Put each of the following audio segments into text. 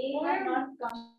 they have not come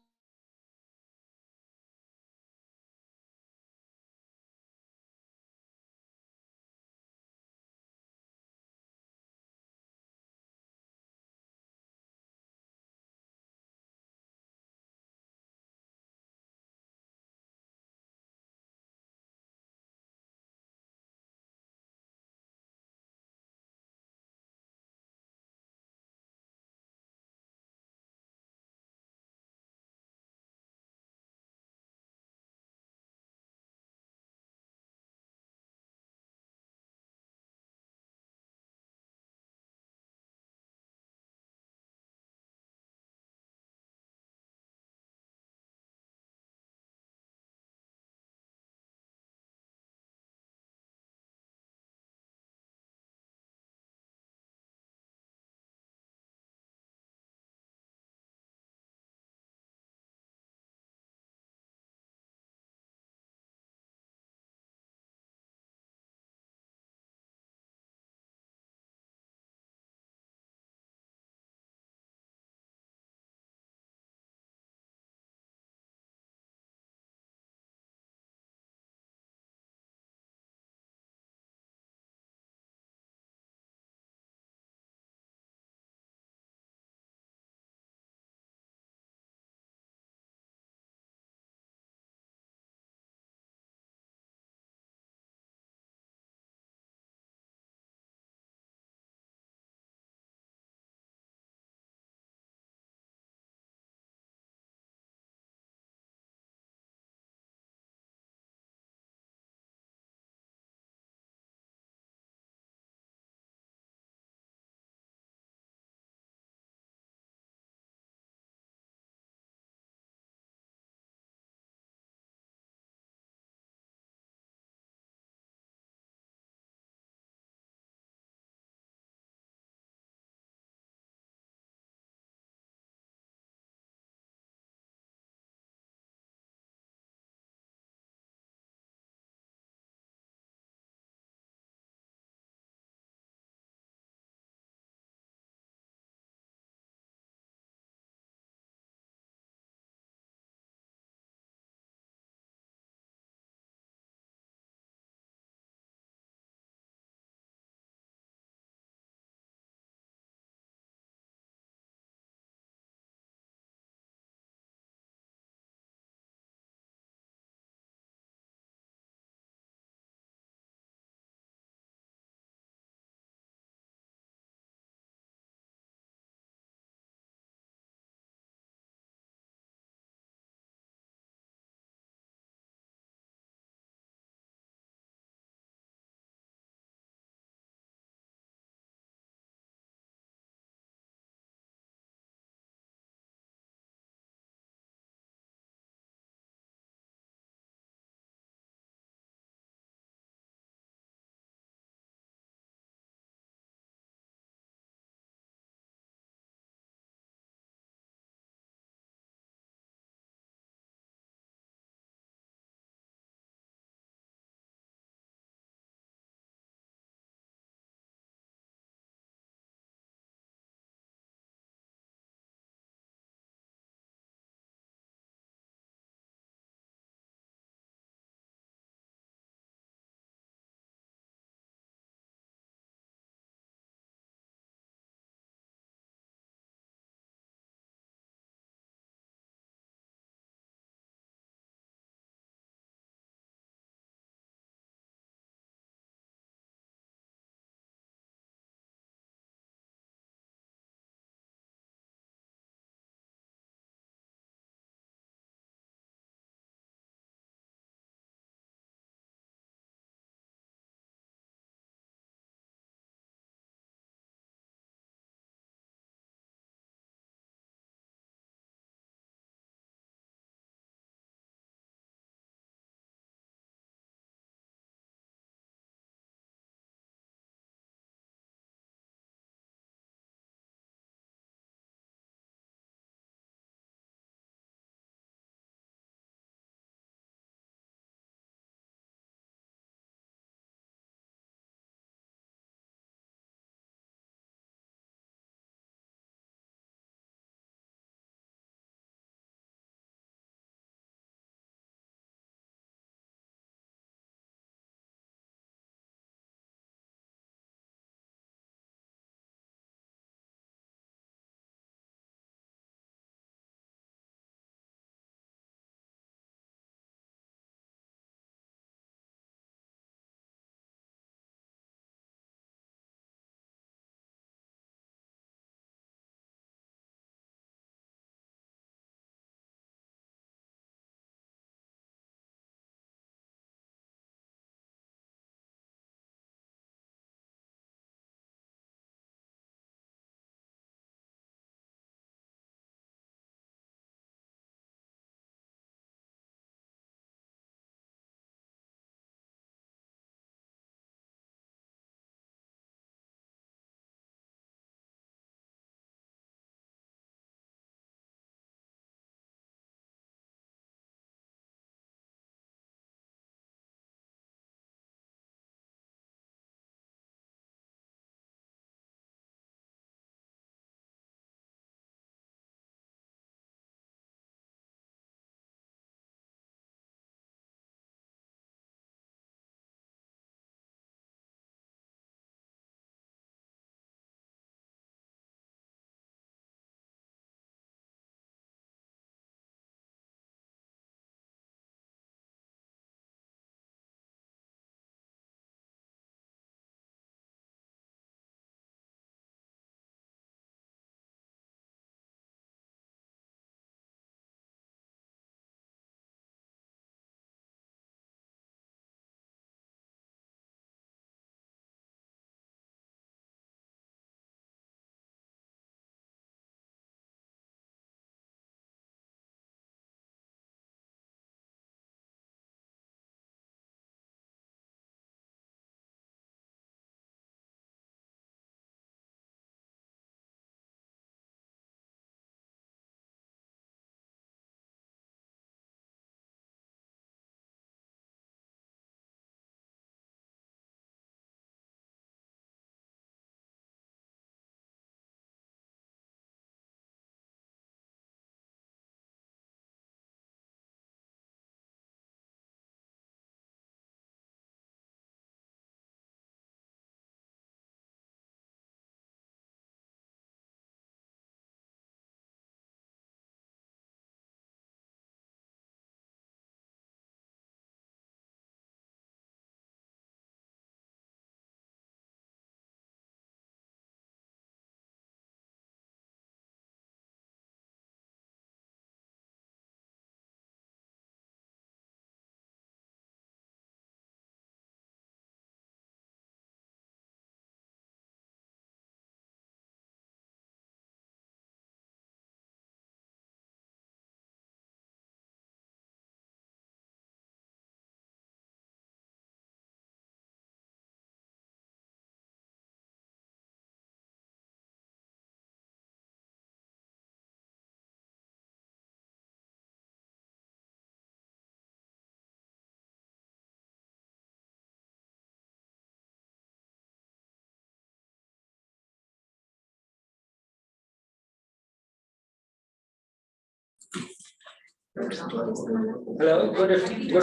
Hello, good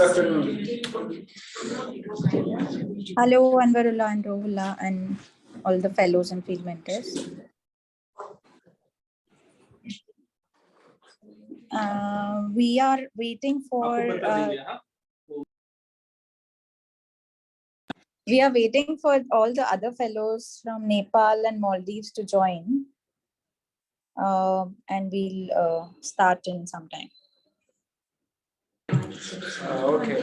afternoon. Hello, Anwarullah and Rohullah and all the fellows and field mentors. We are waiting for all the other fellows from Nepal and Maldives to join, and we'll start in some time. Okay.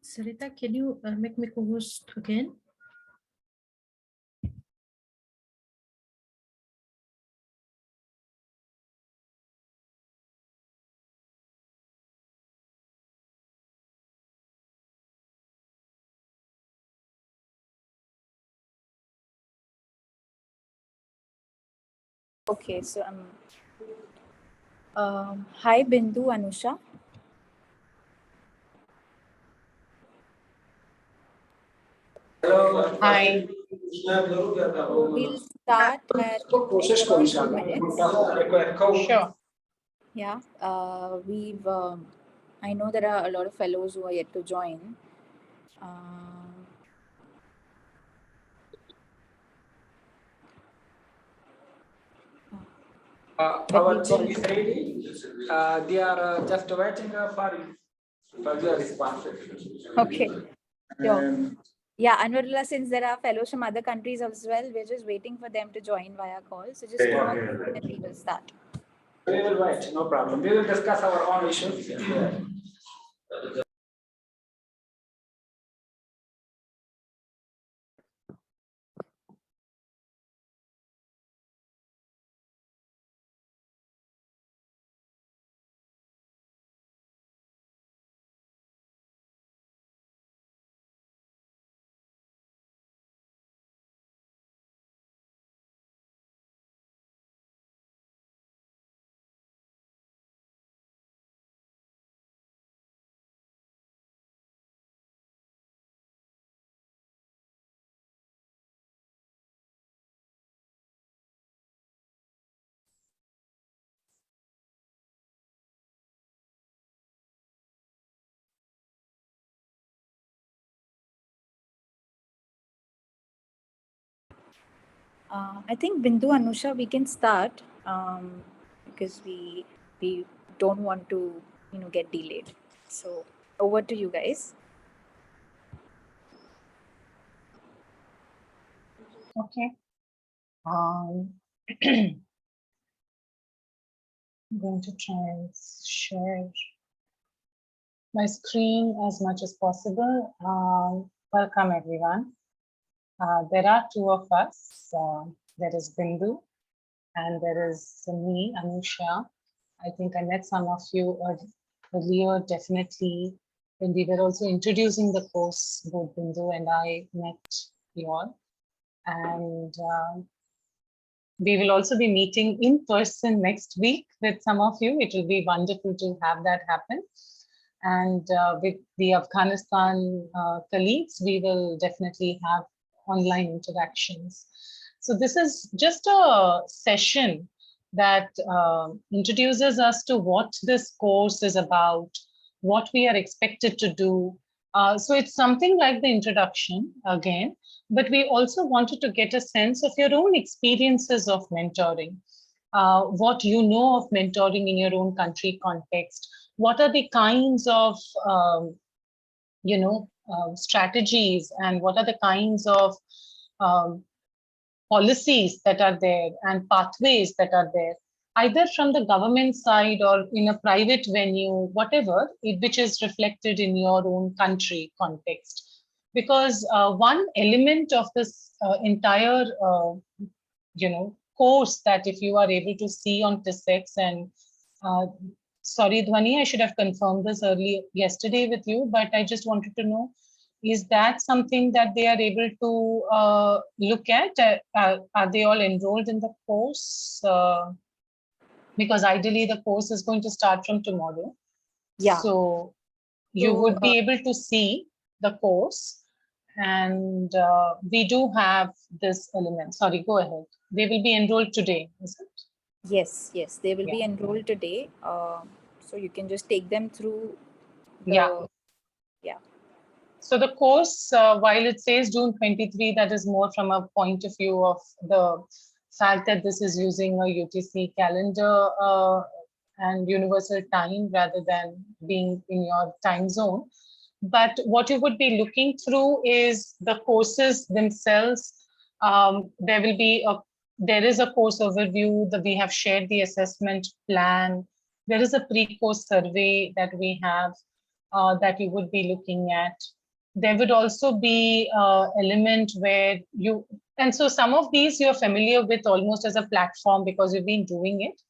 Sarita, can you make me co-host again? Okay, so hi Bindu, Anusha. Hello. Hi. We'll start at कोशिश about करो 2 minutes. Sure. Yeah, I know there are a lot of fellows who are yet to join. Our team is ready. They are just waiting for your response. Okay. Sure. Yeah, Anwarullah, since there are fellows from other countries as well, we're just waiting for them to join via call. So just 2 minutes and we will start. We will wait, no problem. We will discuss our own issues. I think Bindu, Anusha, we can start because we don't want to get delayed. So over to you guys. Okay. I'm going to try and share my screen as much as possible. Welcome everyone. There are two of us. There is Bindu and there is me, Anusha. I think I met some of you earlier, definitely, when we were also introducing the course, both Bindu and I met you all. And we will also be meeting in person next week with some of you. It will be wonderful to have that happen. And with the Afghanistan colleagues, we will definitely have online interactions. So this is just a session that introduces us to what this course is about, what we are expected to do. So it's something like the introduction again, but we also wanted to get a sense of your own experiences of mentoring, what you know of mentoring in your own country context. What are the kinds of strategies, and what are the kinds of policies that are there and pathways that are there, either from the government side or in a private venue, whatever, which is reflected in your own country context. Because one element of this entire, course that if you are able to see on TISEX, and sorry, Dhwani, I should have confirmed this yesterday with you, but I just wanted to know, is that something that they are able to look at? Are they all enrolled in the course? Because ideally the course is going to start from tomorrow. Yeah. So you would be able to see the course, and we do have this element. Sorry, go ahead. They will be enrolled today, is it? Yes, they will be enrolled today. So you can just take them through. Yeah. So the course, while it says June 23, that is more from a point of view of the fact that this is using a UTC calendar and universal time rather than being in your time zone. But what you would be looking through is the courses themselves. There is a course overview that we have shared, the assessment plan. There is a pre-course survey that we have. that you would be looking at. There would also be an element where you, and so some of these you're familiar with almost as a platform because you've been doing it.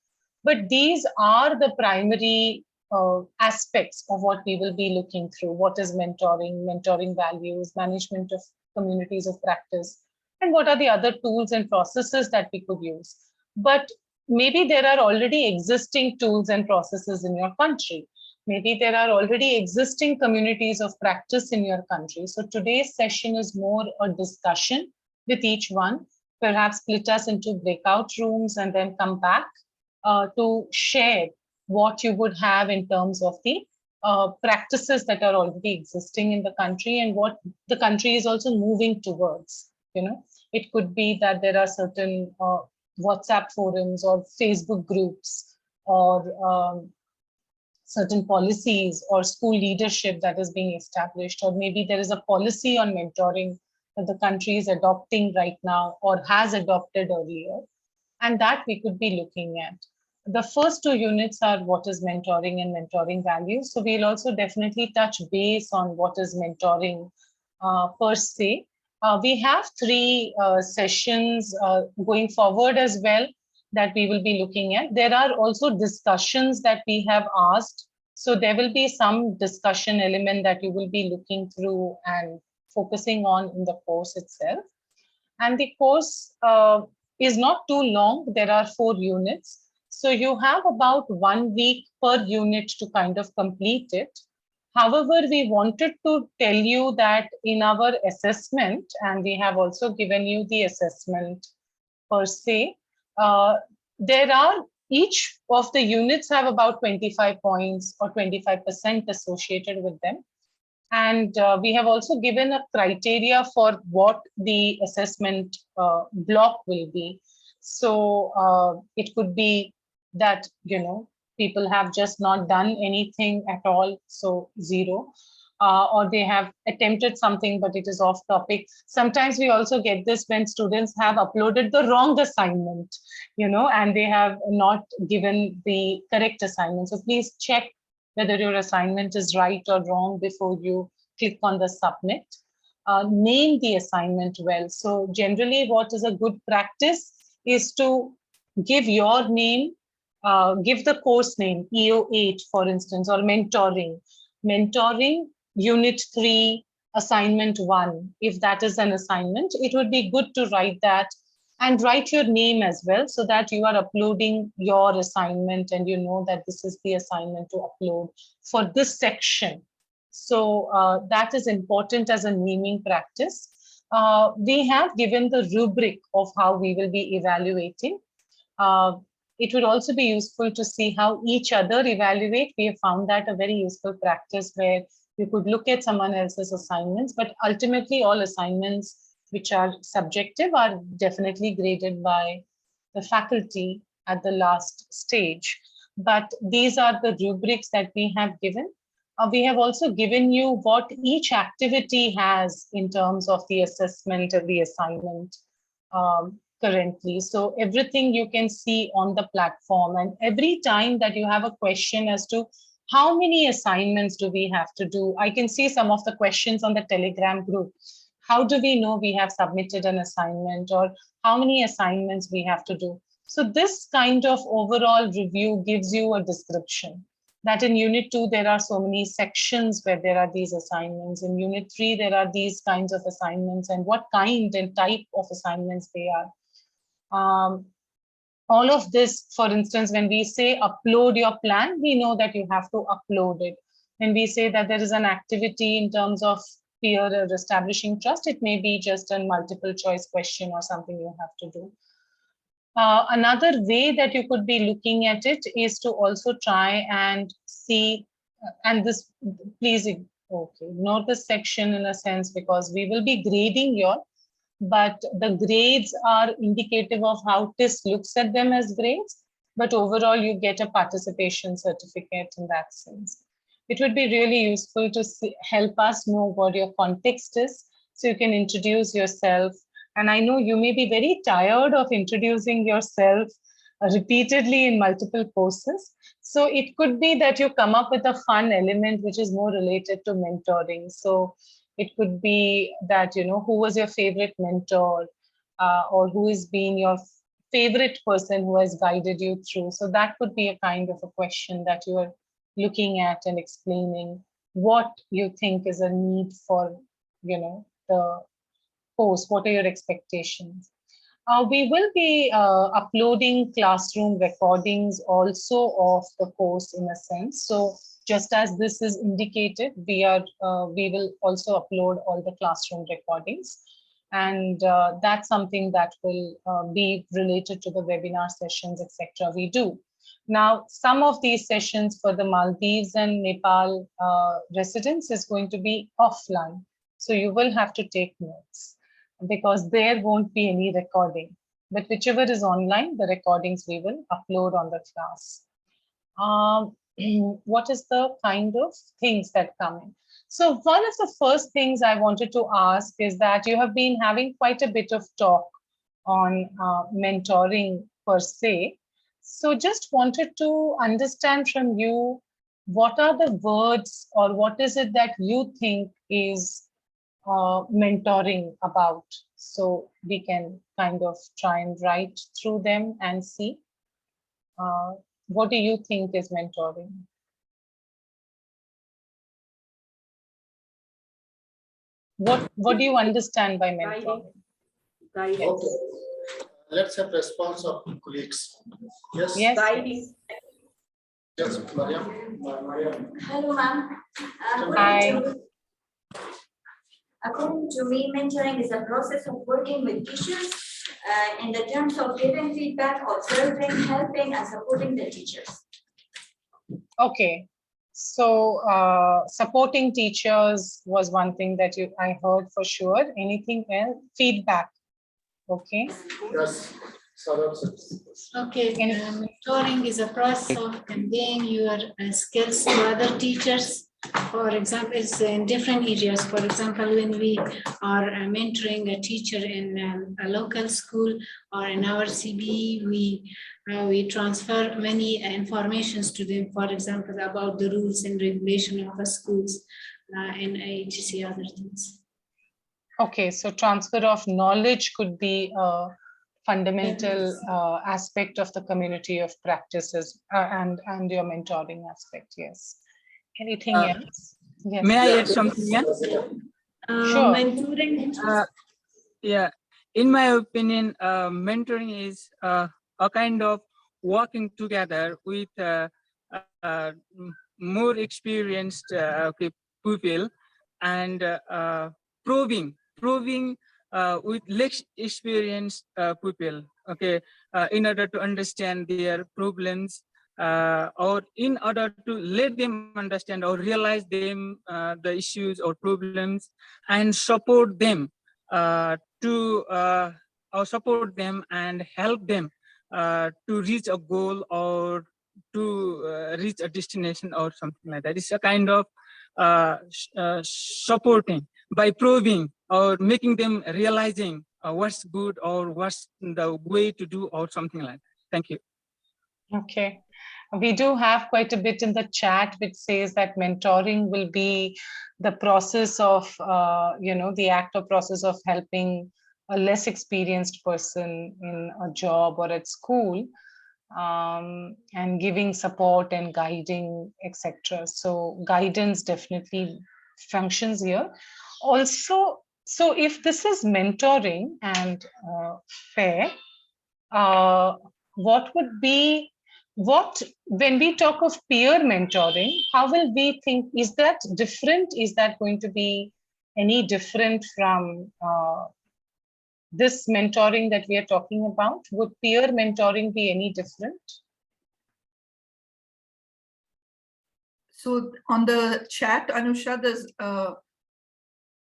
But these are the primary aspects of what we will be looking through. What is mentoring, mentoring values, management of communities of practice, and what are the other tools and processes that we could use. But maybe there are already existing tools and processes in your country. Maybe there are already existing communities of practice in your country. So today's session is more a discussion with each one, perhaps split us into breakout rooms and then come back to share what you would have in terms of the practices that are already existing in the country and what the country is also moving towards. It could be that there are certain WhatsApp forums or Facebook groups or certain policies or school leadership that is being established, or maybe there is a policy on mentoring that the country is adopting right now or has adopted earlier, and that we could be looking at. The first two units are what is mentoring and mentoring values. So we'll also definitely touch base on what is mentoring per se. We have three sessions going forward as well that we will be looking at. There are also discussions that we have asked. So there will be some discussion element that you will be looking through and focusing on in the course itself. And the course is not too long. There are 4 units. So you have about 1 week per unit to kind of complete it. However, we wanted to tell you that in our assessment, and we have also given you the assessment per se, there are, each of the units have about 25 points or 25% associated with them. And we have also given a criteria for what the assessment block will be. So it could be that, people have just not done anything at all, so 0. Or they have attempted something, but it is off topic. Sometimes we also get this when students have uploaded the wrong assignment, and they have not given the correct assignment. So please check whether your assignment is right or wrong before you click on the submit. Name the assignment well. So generally what is a good practice is to give your name, give the course name, EO8, for instance, or mentoring unit 3, assignment 1. If that is an assignment, it would be good to write that and write your name as well, so that you are uploading your assignment and you know that this is the assignment to upload for this section. So that is important as a naming practice. We have given the rubric of how we will be evaluating. It would also be useful to see how each other evaluate. We have found that a very useful practice where you could look at someone else's assignments, but ultimately all assignments which are subjective are definitely graded by the faculty at the last stage. But these are the rubrics that we have given. We have also given you what each activity has in terms of the assessment of the assignment currently. So everything you can see on the platform, and every time that you have a question as to how many assignments do we have to do, I can see some of the questions on the Telegram group. How do we know we have submitted an assignment, or how many assignments we have to do? So this kind of overall review gives you a description that in unit 2, there are so many sections where there are these assignments. In unit 3, there are these kinds of assignments and what kind and type of assignments they are. All of this, for instance, when we say upload your plan, we know that you have to upload it. When we say that there is an activity in terms of peer or establishing trust, it may be just a multiple choice question or something you have to do. Another way that you could be looking at it is to also try and see, and this, please, okay, ignore this section in a sense, because we will be grading your, but the grades are indicative of how TIS looks at them as grades, but overall you get a participation certificate in that sense. It would be really useful to help us know what your context is, so you can introduce yourself. And I know you may be very tired of introducing yourself repeatedly in multiple courses. So it could be that you come up with a fun element which is more related to mentoring. So it could be that, you know, who was your favorite mentor, or who has been your favorite person who has guided you through. So that could be a kind of a question that you are looking at and explaining what you think is a need for, you know, the course. What are your expectations? We will be uploading classroom recordings also of the course in a sense. So just as this is indicated, we will also upload all the classroom recordings. And that's something that will be related to the webinar sessions, etc. we do. Now, some of these sessions for the Maldives and Nepal residents is going to be offline. So you will have to take notes, because there won't be any recording. But whichever is online, the recordings we will upload on the class. What is the kind of things that come in? So one of the first things I wanted to ask is that you have been having quite a bit of talk on mentoring per se. So just wanted to understand from you, what are the words or what is it that you think is mentoring about? So we can kind of try and write through them and see. What do you think is mentoring? What do you understand by mentoring? Okay. Let's have response of colleagues. Yes. Yes. Yes, Mariam. Hello, ma'am. Hi. According to me, mentoring is a process of working with teachers in the terms of giving feedback, observing, helping, and supporting the teachers. Okay. So supporting teachers was one thing that I heard for sure. Anything else? Feedback. Okay. Yes. Okay, mentoring is a process of conveying your skills to other teachers. For example, it's in different areas. For example, when we are mentoring a teacher in a local school or in our CBE, we transfer many informations to them. For example, about the rules and regulation of the schools and etc. other things. Okay, so transfer of knowledge could be a fundamental aspect of the community of practices and your mentoring aspect. Yes. Anything else? Yes. May I add something? Yeah? Sure. Mentoring. Yeah. In my opinion, mentoring is a kind of working together with more experienced people and probing with less experienced people. Okay, in order to understand their problems. Or in order to let them understand or realize them the issues or problems and support them or support them and help them to reach a goal or to reach a destination or something like that. It's a kind of supporting by probing or making them realizing what's good or what's the way to do or something like that. Thank you. Okay. We do have quite a bit in the chat which says that mentoring will be the process of, the act or process of helping a less experienced person in a job or at school, and giving support and guiding, etc. So guidance definitely functions here. Also, so if this is mentoring and fair, what would be, when we talk of peer mentoring, how will we think, is that different? Is that going to be any different from this mentoring that we are talking about? Would peer mentoring be any different? So on the chat, Anusha, there's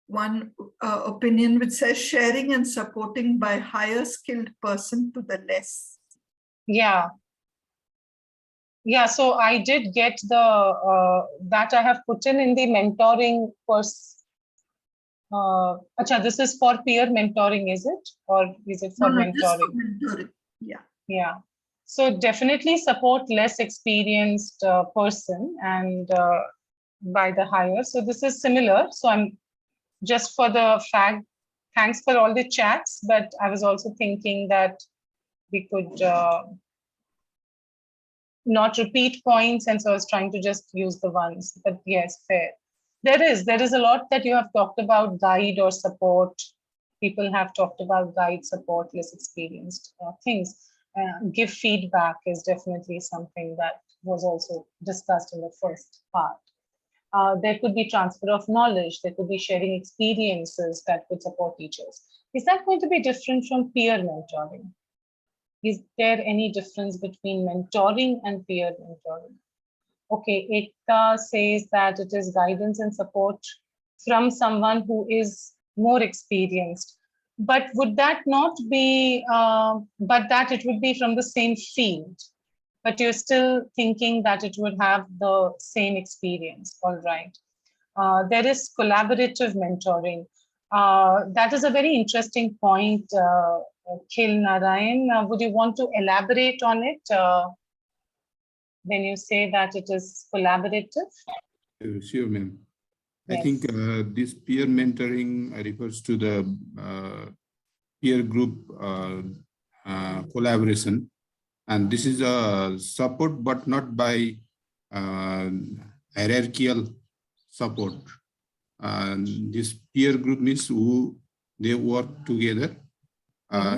one opinion which says sharing and supporting by higher skilled person to the less. Yeah. Yeah, so I did get the, that I have put in the mentoring course. Acha, this is for peer mentoring, is it? Or is it for No, mentoring? this is for mentoring. Yeah. Yeah. So definitely support less experienced person and by the higher. So this is similar. So I'm just for the fact, thanks for all the chats, but I was also thinking that we could not repeat points, and so I was trying to just use the ones, but yes, fair. There is a lot that you have talked about, guide or support. People have talked about guide, support, less experienced things. Give feedback is definitely something that was also discussed in the first part. There could be transfer of knowledge, there could be sharing experiences that could support teachers. Is that going to be different from peer mentoring? Is there any difference between mentoring and peer mentoring? Okay, Ekta says that it is guidance and support from someone who is more experienced. But would that not be, but that it would be from the same field, but you're still thinking that it would have the same experience, all right. There is collaborative mentoring. That is a very interesting point, Khil Narayan. Would you want to elaborate on it when you say that it is collaborative? Sure, ma'am. I Yes. think this peer mentoring refers to the peer group collaboration. And this is a support, but not by hierarchical support. This peer group means who they work together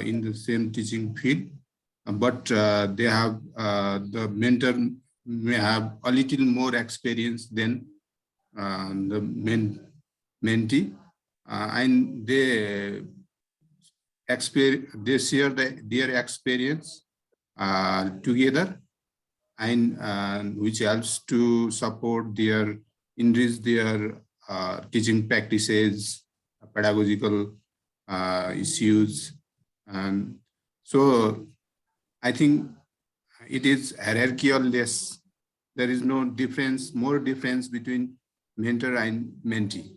in the same teaching field, but they have the mentor may have a little more experience than the mentee, and they share their experience together, and which helps to support their enrich their teaching practices, pedagogical issues. And so I think it is hierarchical less. There is no difference, more difference between mentor and mentee.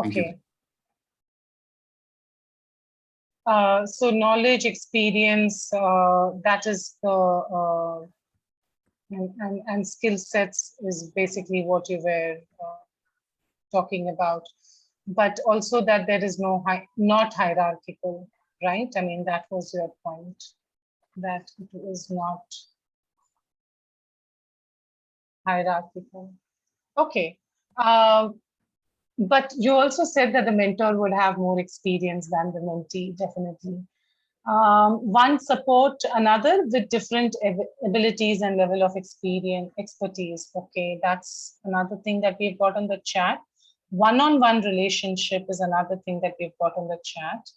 Thank you. Okay. So knowledge, experience, that is the, and skill sets is basically what you were talking about. But also that there is no, not hierarchical, right? I mean, that was your point, that it is not hierarchical. Okay. But you also said that the mentor would have more experience than the mentee, definitely. One support another with different abilities and level of experience, expertise. Okay, that's another thing that we've got on the chat. One-on-one relationship is another thing that we've got on the chat.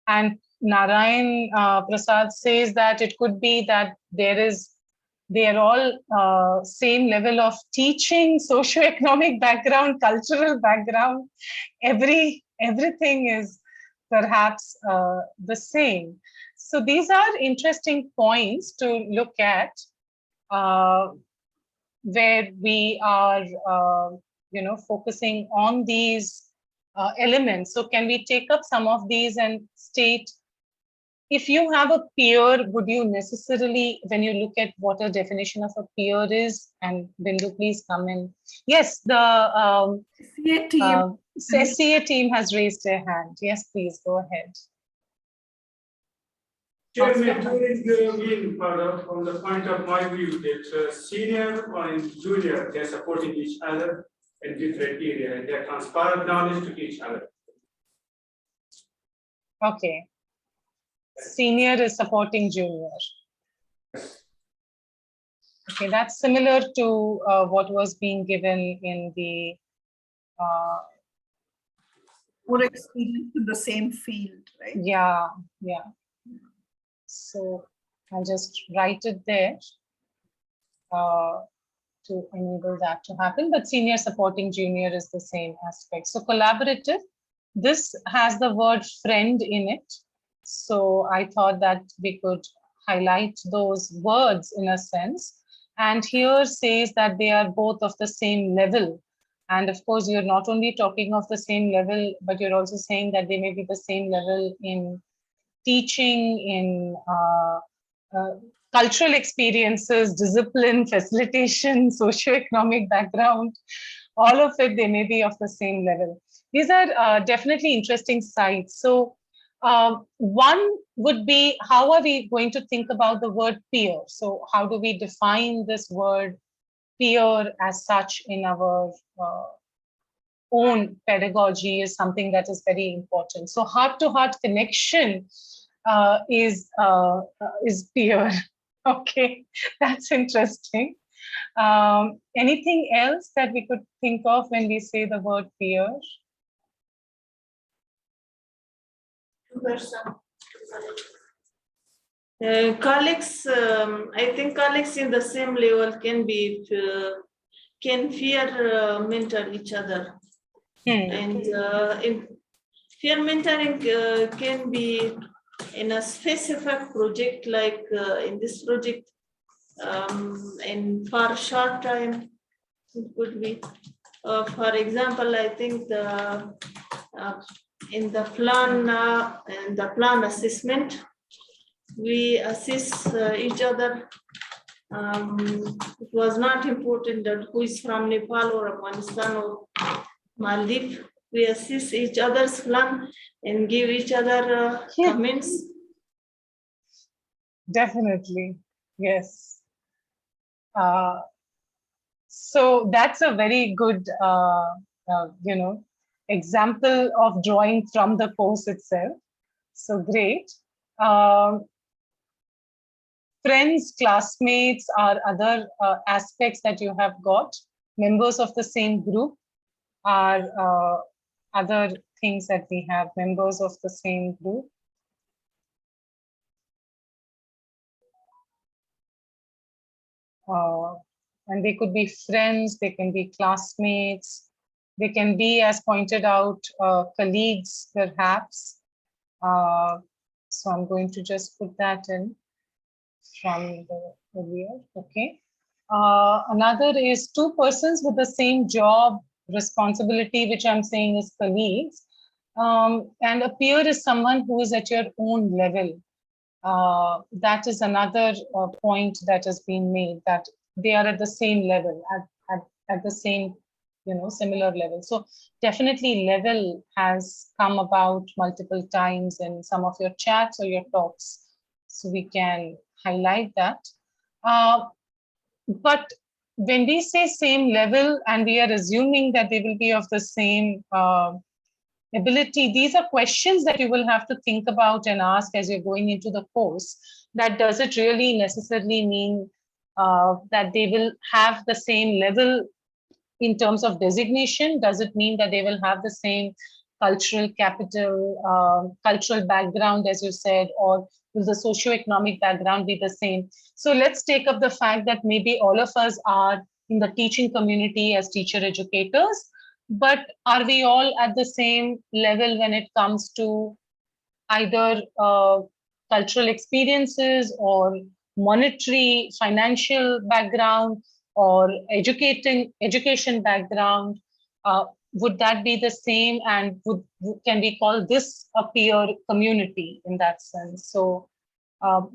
And Narayan Prasad says that it could be that they are all same level of teaching, socioeconomic background, cultural background. Everything is perhaps the same. So these are interesting points to look at, where we are, focusing on these elements. So can we take up some of these and state, if you have a peer, would you necessarily, when you look at what a definition of a peer is, and Bindu, please come in. Yes, the SCA team. SCA team has raised their hand. Yes, please go ahead. Chair, mentoring being part of, from the point of my view, that senior and junior, they're supporting each other in different areas, and they're transparent knowledge to each other. Okay. Senior is supporting junior. Okay, that's similar to what was being given in the More experience in the same field, right? yeah. So I'll just write it there to enable that to happen. But senior supporting junior is the same aspect. So collaborative, this has the word friend in it. So I thought that we could highlight those words in a sense. And here says that they are both of the same level. And of course, you're not only talking of the same level, but you're also saying that they may be the same level in teaching, in cultural experiences, discipline, facilitation, socioeconomic background, all of it, they may be of the same level. These are definitely interesting sites. So one would be, how are we going to think about the word peer? So how do we define this word peer as such in our own pedagogy is something that is very important. So heart-to-heart connection is peer. Okay, that's interesting. Anything else that we could think of when we say the word peer? Colleagues, I think colleagues in the same level can mentor each other. And in peer mentoring can be in a specific project, like in this project, in for a short time, it could be. For example, I think in the plan assessment, we assist each other. It was not important that who is from Nepal or Afghanistan or Maldives. We assist each other's plan and give each other comments. Definitely, yes. So that's a very good, example of drawing from the course itself. So great. Friends, classmates are other aspects that you have got. Members of the same group are other things that we have, members of the same group. And they could be friends, they can be classmates, they can be, as pointed out, colleagues, perhaps. So I'm going to just put that in from the earlier, okay. Another is two persons with the same job, responsibility, which I'm saying is colleagues. And a peer is someone who is at your own level. That is another point that has been made, that they are at the same level, at the same, similar level. So definitely level has come about multiple times in some of your chats or your talks. So we can highlight that. But when we say same level and we are assuming that they will be of the same ability, these are questions that you will have to think about and ask as you're going into the course. That does it really necessarily mean that they will have the same level in terms of designation? Does it mean that they will have the same cultural capital, cultural background, as you said, or will the socioeconomic background be the same? So let's take up the fact that maybe all of us are in the teaching community as teacher educators, but are we all at the same level when it comes to either cultural experiences or monetary, financial background or education background? Would that be the same, and can we call this a peer community in that sense? So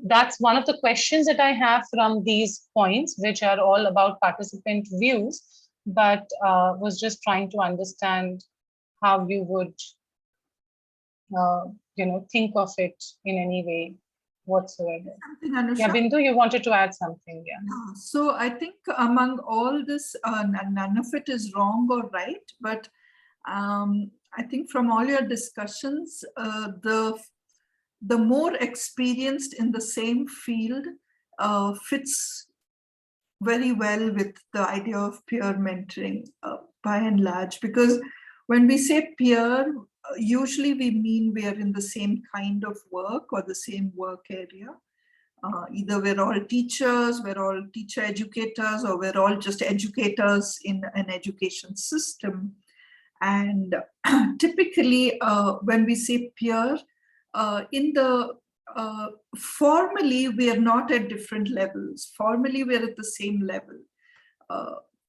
that's one of the questions that I have from these points, which are all about participant views, but was just trying to understand how you would think of it in any way whatsoever. Yeah, Bindu, you wanted to add something. Yeah. So I think among all this, none of it is wrong or right, but I think from all your discussions, the more experienced in the same field fits very well with the idea of peer mentoring by and large, because when we say peer, usually we mean we are in the same kind of work or the same work area. Either we're all teachers, we're all teacher educators, or we're all just educators in an education system. And typically, when we say peer, formally, we are not at different levels. Formally, we're at the same level.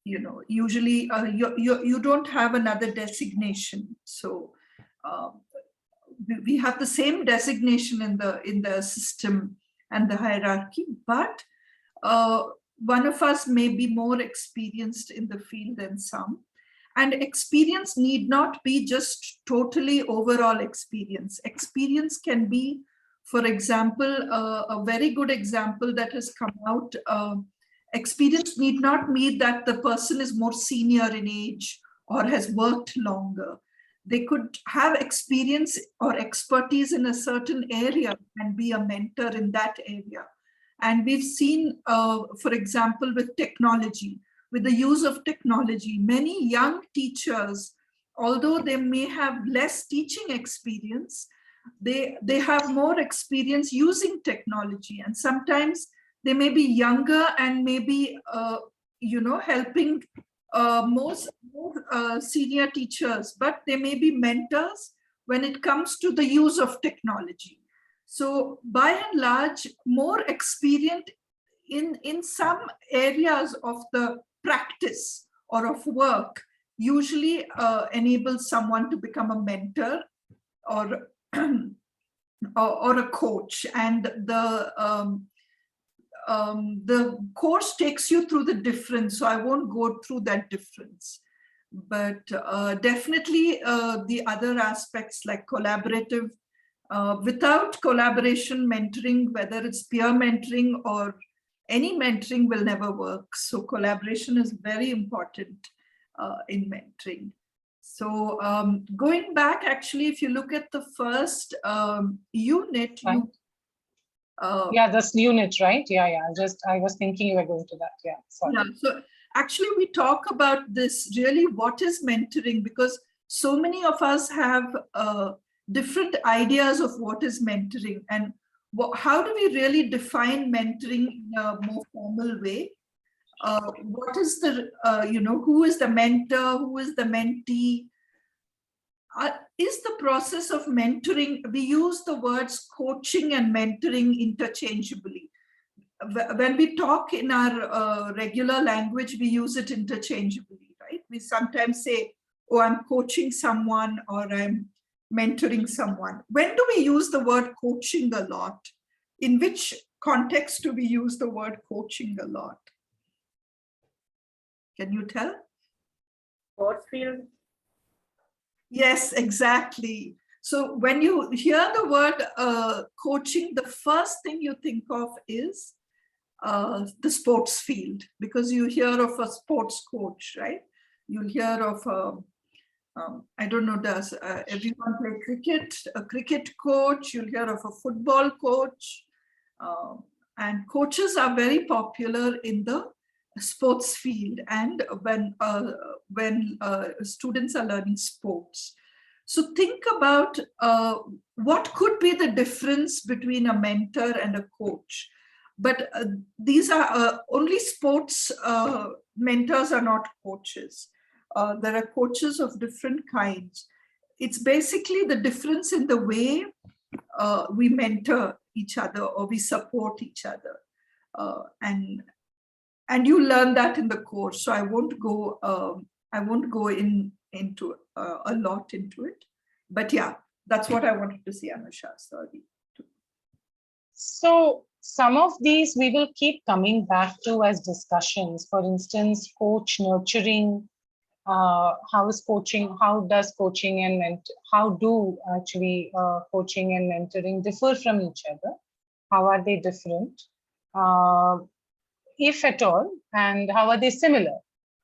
usually you don't have another designation. So we have the same designation in the system and the hierarchy, but one of us may be more experienced in the field than some. And experience need not be just totally overall experience. Experience can be, for example, a very good example that has come out. Experience need not mean that the person is more senior in age or has worked longer. They could have experience or expertise in a certain area and be a mentor in that area. And we've seen, for example, with technology, with the use of technology, many young teachers, although they may have less teaching experience, they have more experience using technology. And sometimes they may be younger and maybe, helping more senior teachers, but they may be mentors when it comes to the use of technology. So by and large, more experienced in some areas of the practice or of work usually enables someone to become a mentor or or a coach. And the course takes you through the difference, so I won't go through that difference. But definitely the other aspects like collaborative, without collaboration, mentoring, whether it's peer mentoring or any mentoring, will never work. So collaboration is very important in mentoring. So going back, actually, if you look at the first unit, Right. Yeah, this unit, right? Yeah. I was thinking you were going to that. Yeah, sorry. Yeah, so actually we talk about this really, what is mentoring, because so many of us have different ideas of what is mentoring, and how do we really define mentoring in a more formal way? What is the, who is the mentor, who is the mentee? Is the process of mentoring, we use the words coaching and mentoring interchangeably. When we talk in our regular language, we use it interchangeably, right? We sometimes say, oh, I'm coaching someone or I'm mentoring someone. When do we use the word coaching a lot? In which context do we use the word coaching a lot? Can you tell? Sports field. Yes, exactly. So when you hear the word coaching, the first thing you think of is the sports field, because you hear of a sports coach, right? You'll hear of, I don't know, does everyone play cricket? A cricket coach, you'll hear of a football coach. And coaches are very popular in the sports field and when students are learning sports. So think about what could be the difference between a mentor and a coach. But these are only sports mentors are not coaches. There are coaches of different kinds. It's basically the difference in the way we mentor each other or we support each other. And you learn that in the course. So I won't go into a lot into it. But yeah, that's what I wanted to say, Anusha. Sorry. So some of these we will keep coming back to as discussions. For instance, coach nurturing. How is coaching? How does coaching and how do actually coaching and mentoring differ from each other? How are they different, if at all, and how are they similar?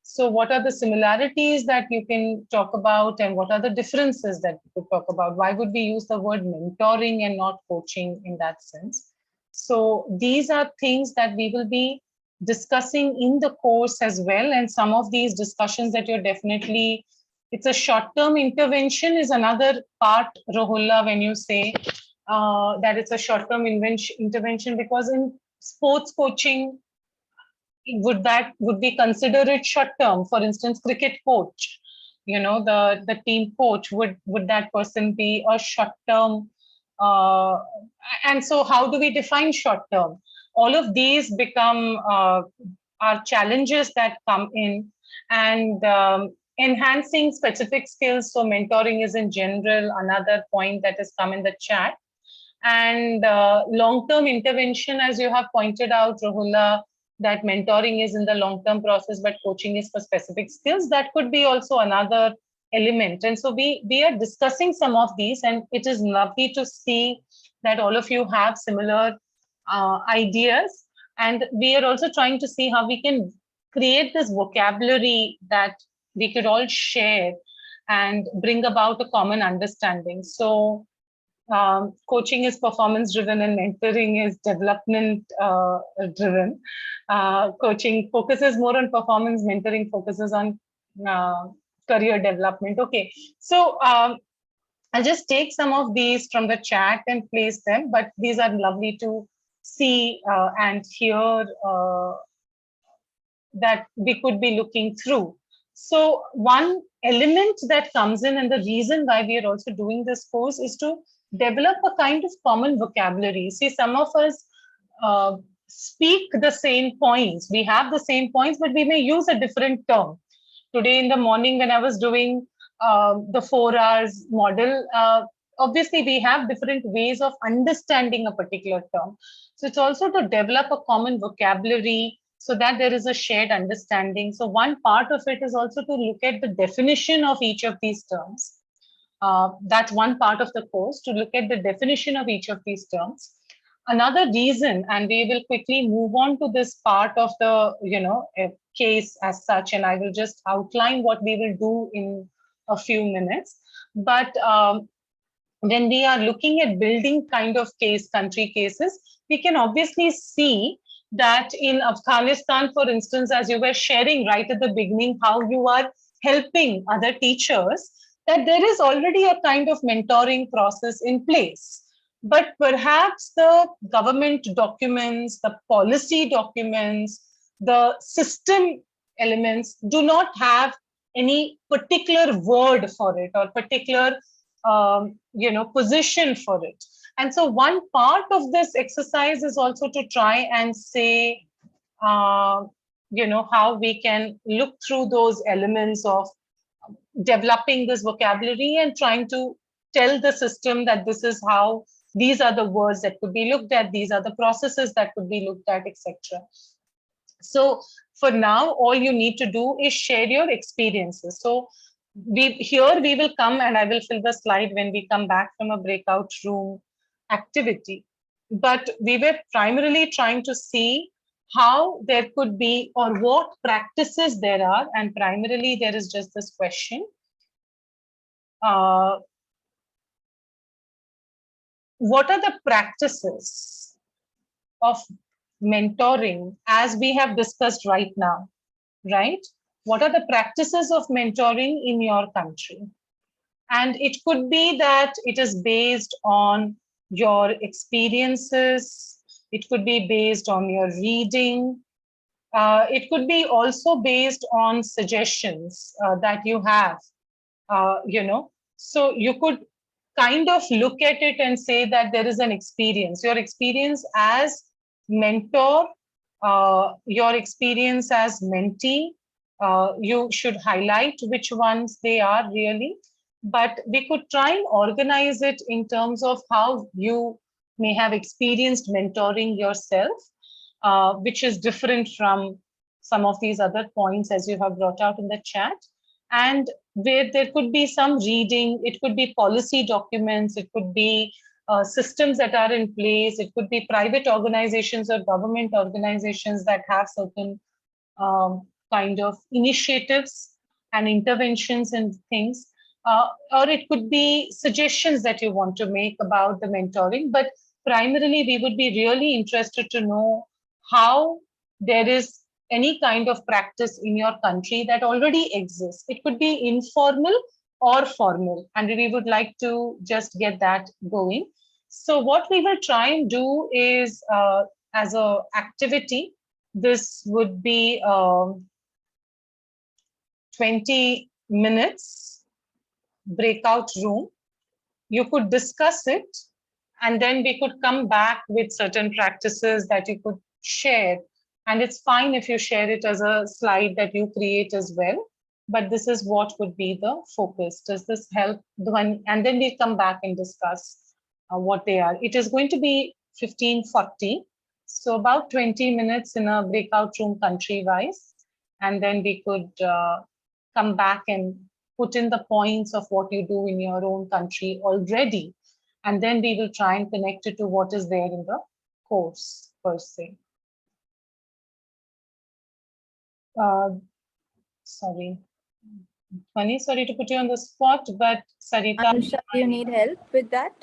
So what are the similarities that you can talk about, and what are the differences that you could talk about? Why would we use the word mentoring and not coaching in that sense? So these are things that we will be discussing in the course as well. And some of these discussions that you're definitely, it's a short-term intervention is another part, Rohulla, when you say that it's a short-term intervention, because in sports coaching, would we consider it short-term? For instance, cricket coach, the team coach, would that person be a short-term? And so how do we define short-term? All of these become are challenges that come in. And enhancing specific skills. So mentoring is in general another point that has come in the chat. And long-term intervention, as you have pointed out, Rahula, that mentoring is in the long-term process, but coaching is for specific skills. That could be also another element. And so we are discussing some of these, and it is lovely to see that all of you have similar ideas. And we are also trying to see how we can create this vocabulary that we could all share and bring about a common understanding. So coaching is performance driven and mentoring is development driven. Coaching focuses more on performance, mentoring focuses on career development. Okay, so I'll just take some of these from the chat and place them, but these are lovely to see and hear that we could be looking through. So one element that comes in, and the reason why we are also doing this course, is to develop a kind of common vocabulary. See, some of us speak the same points. We have the same points, but we may use a different term. Today in the morning when I was doing the 4 hours model, obviously we have different ways of understanding a particular term. So it's also to develop a common vocabulary so that there is a shared understanding. So one part of it is also to look at the definition of each of these terms. That's one part of the course, to look at the definition of each of these terms. Another reason, and we will quickly move on to this part of the case as such, and I will just outline what we will do in a few minutes. But when we are looking at building kind of country cases, we can obviously see that in Afghanistan, for instance, as you were sharing right at the beginning, how you are helping other teachers, that there is already a kind of mentoring process in place. But perhaps the government documents, the policy documents, the system elements do not have any particular word for it or particular position for it. And so one part of this exercise is also to try and say, how we can look through those elements of developing this vocabulary and trying to tell the system that this is how, these are the words that could be looked at, these are the processes that could be looked at, etc. So for now, all you need to do is share your experiences. So we will come, and I will fill the slide when we come back from a breakout room activity. But we were primarily trying to see how there could be, or what practices there are, and primarily there is just this question. What are the practices of mentoring as we have discussed right now, right? What are the practices of mentoring in your country? And it could be that it is based on your experiences. It could be based on your reading. It could be also based on suggestions that you have, So you could kind of look at it and say that there is an experience. Your experience as mentor, your experience as mentee, you should highlight which ones they are really. But we could try and organize it in terms of how you may have experienced mentoring yourself, which is different from some of these other points as you have brought out in the chat. And where there could be some reading, it could be policy documents, it could be systems that are in place, it could be private organizations or government organizations that have certain kind of initiatives and interventions and things. Or it could be suggestions that you want to make about the mentoring. But primarily, we would be really interested to know how there is any kind of practice in your country that already exists. It could be informal or formal, and we would like to just get that going. So what we will try and do is, as an activity, this would be 20 minutes breakout room. You could discuss it, and then we could come back with certain practices that you could share And it's fine if you share it as a slide that you create as well. But this is what would be the focus. Does this help? And then we come back and discuss what they are. It is going to be 15:40. So about 20 minutes in a breakout room country-wise. And then we could come back and put in the points of what you do in your own country already. And then we will try and connect it to what is there in the course per se. Sorry, Funny, sorry to put you on the spot, but Sarita. Anusha, do you need help with that?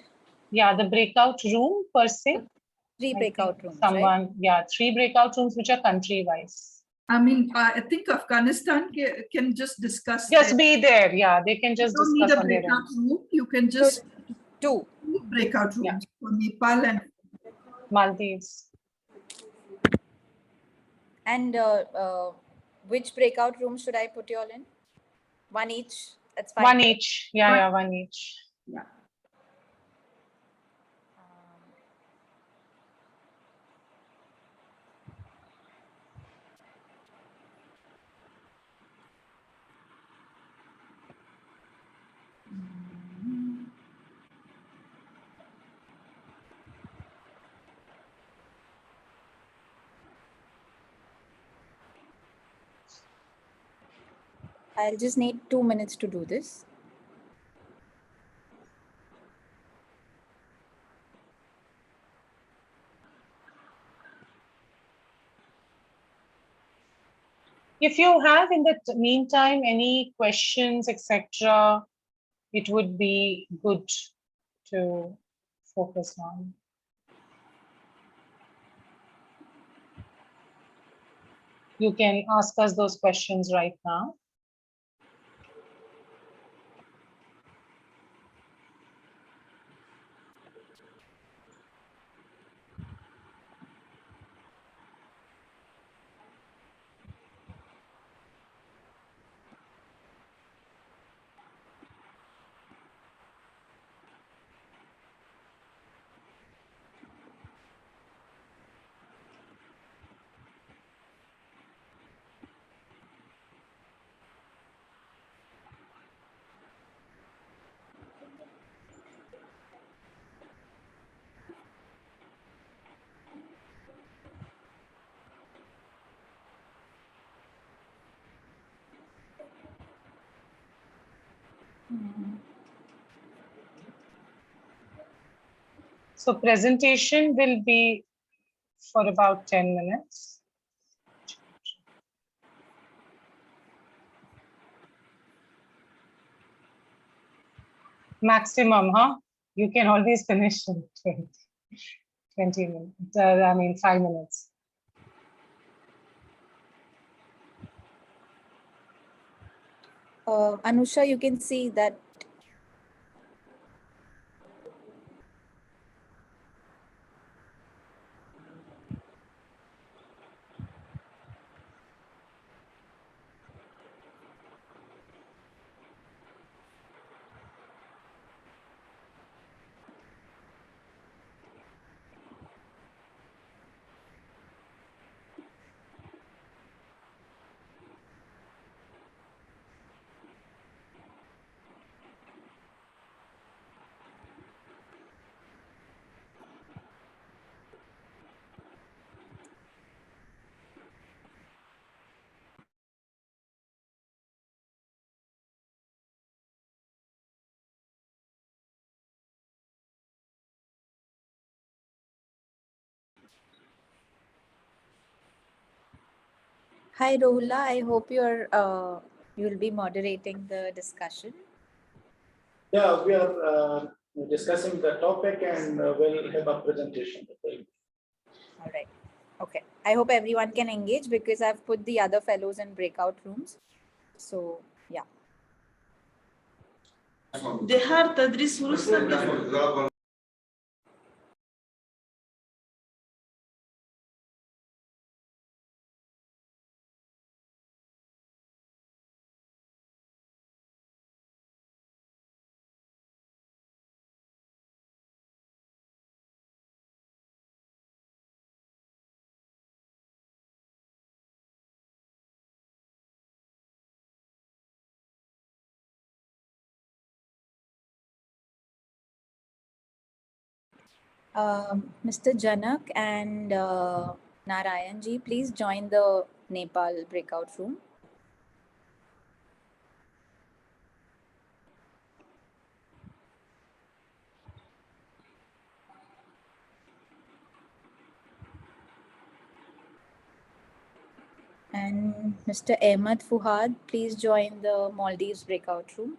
Yeah, the breakout room per se. 3 I breakout think rooms, someone, right? yeah, 3 breakout rooms which are country-wise. I mean, I think Afghanistan can just discuss. Just be there, yeah, they can You just don't need discuss a on their breakout own. room. You can just 2 breakout rooms for Nepal and Maldives. And which breakout room should I put you all in? 1 each. That's fine. 1 each. Yeah, yeah, 1 each. yeah. I'll just need 2 minutes to do this. If you have in the meantime any questions, etc., it would be good to focus on. You can ask us those questions right now. So presentation will be for about 10 minutes. Maximum, huh? You can always finish in 20 minutes, I mean 5 minutes. Anusha, you can see that Hi Rohula, I hope you'll be moderating the discussion. Yeah, we are discussing the topic and we'll have a presentation. All right. Okay. I hope everyone can engage because I've put the other fellows in breakout rooms. So, yeah. دهار تدريس ورسل Mr. Janak and Narayan ji, please join the Nepal breakout room. And Mr. Ahmed Fuhad, please join the Maldives breakout room.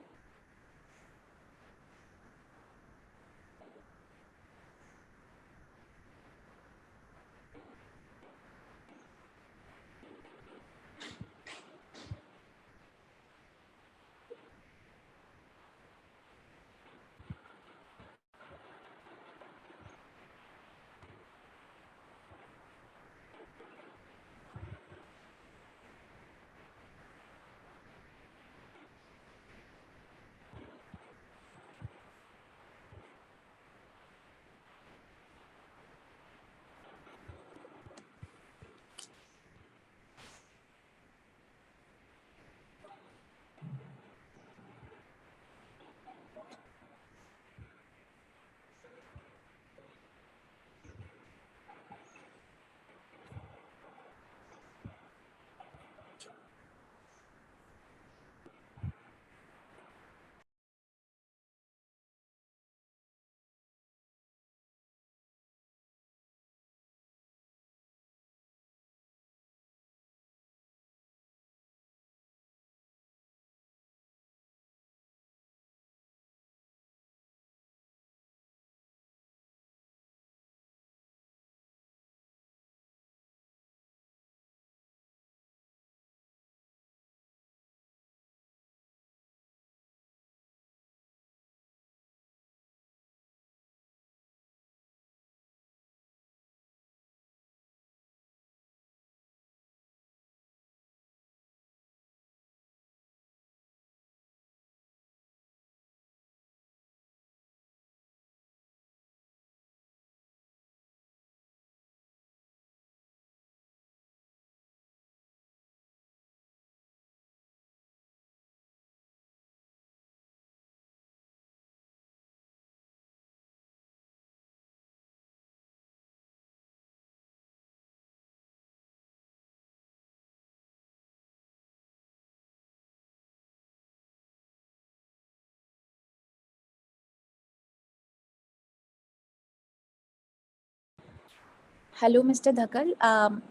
Hello, Mr. Dhakal.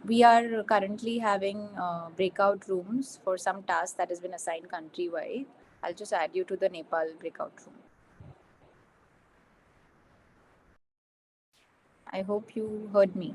We are currently having breakout rooms for some tasks that has been assigned countrywide. I'll just add you to the Nepal breakout room. I hope you heard me.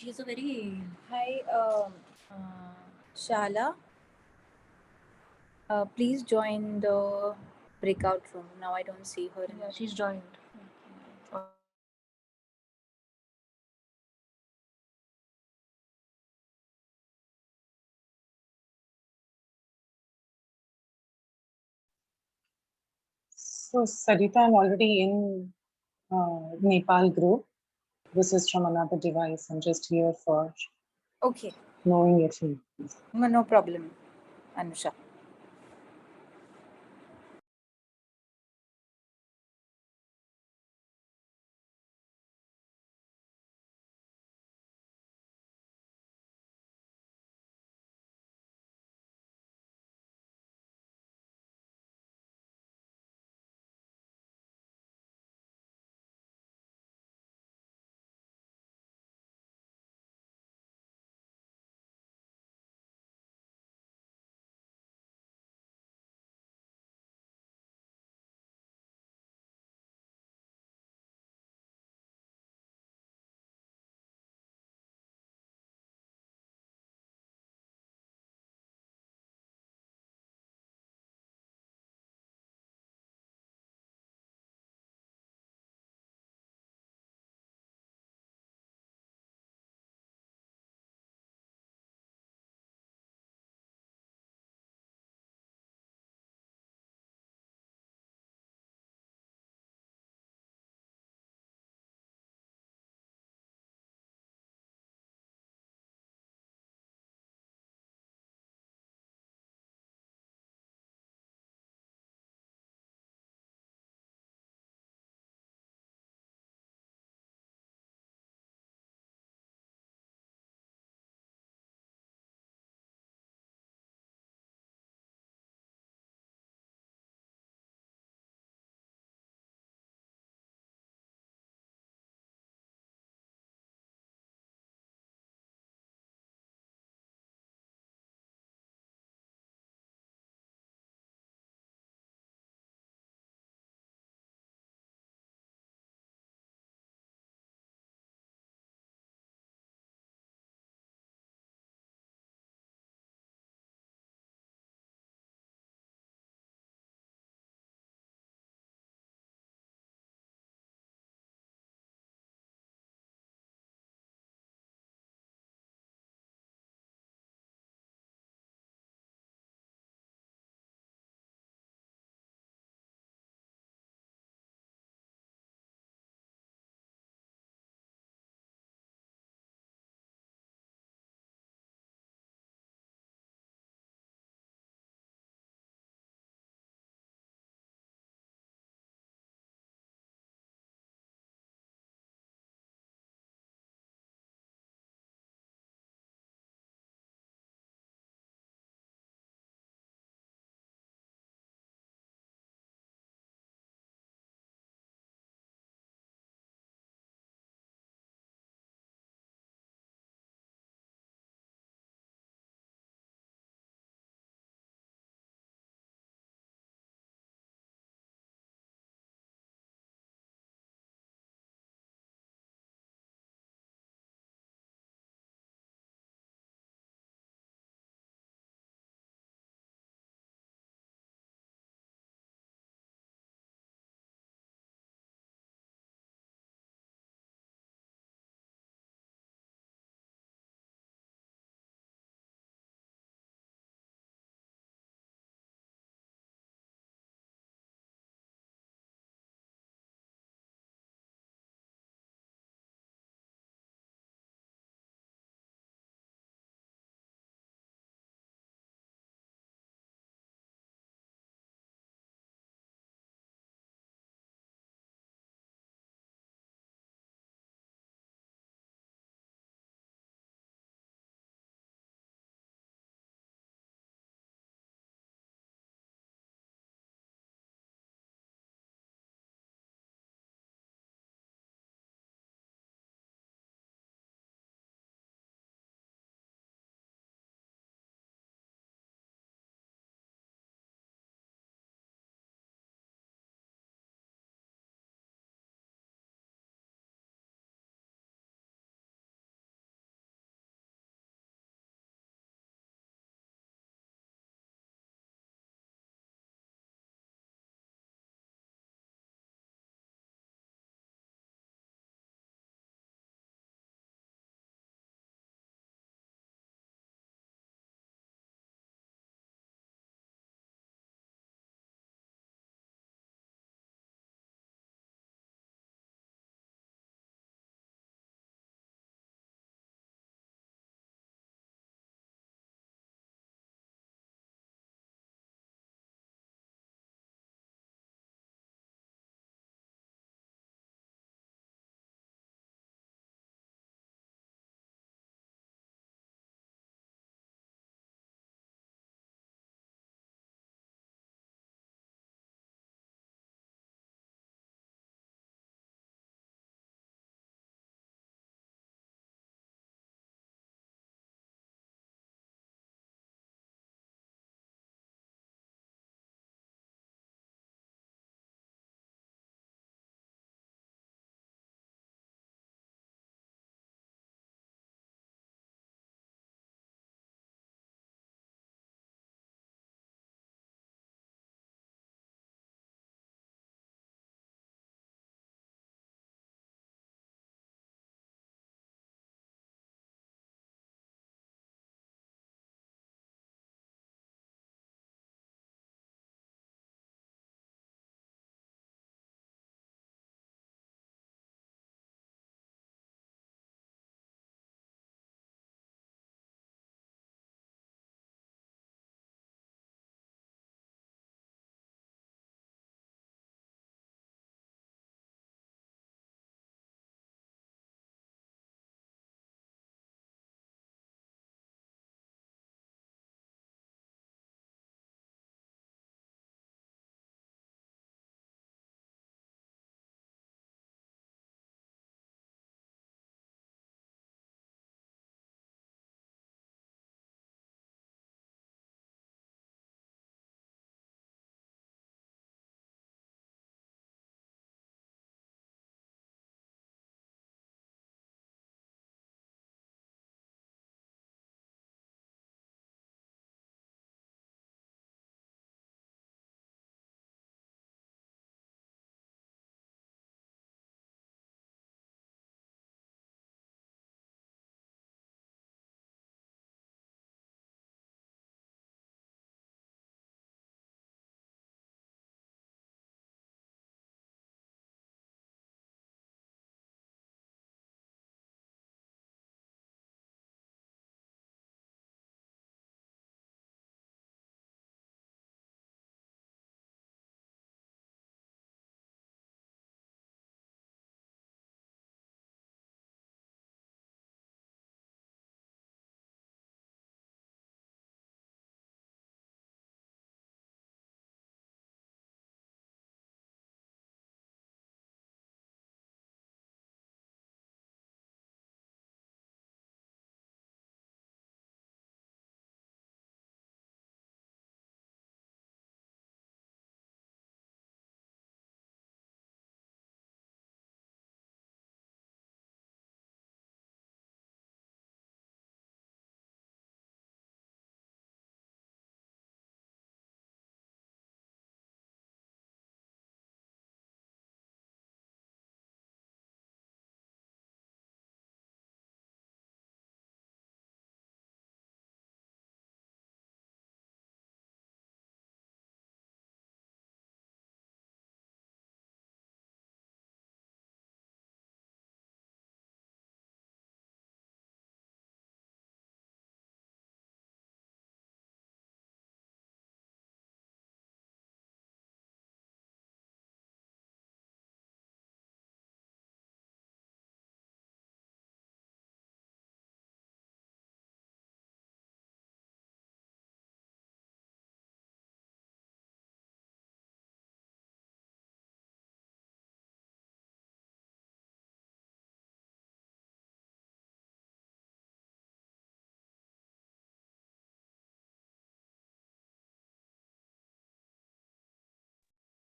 she's a very hi, Shala. Please join the breakout room. Now I don't see her. Yeah, she's joined. So Sarita, I'm already in Nepal group. This is from another device. I'm just here for Okay, knowing if you. no problem, Anusha.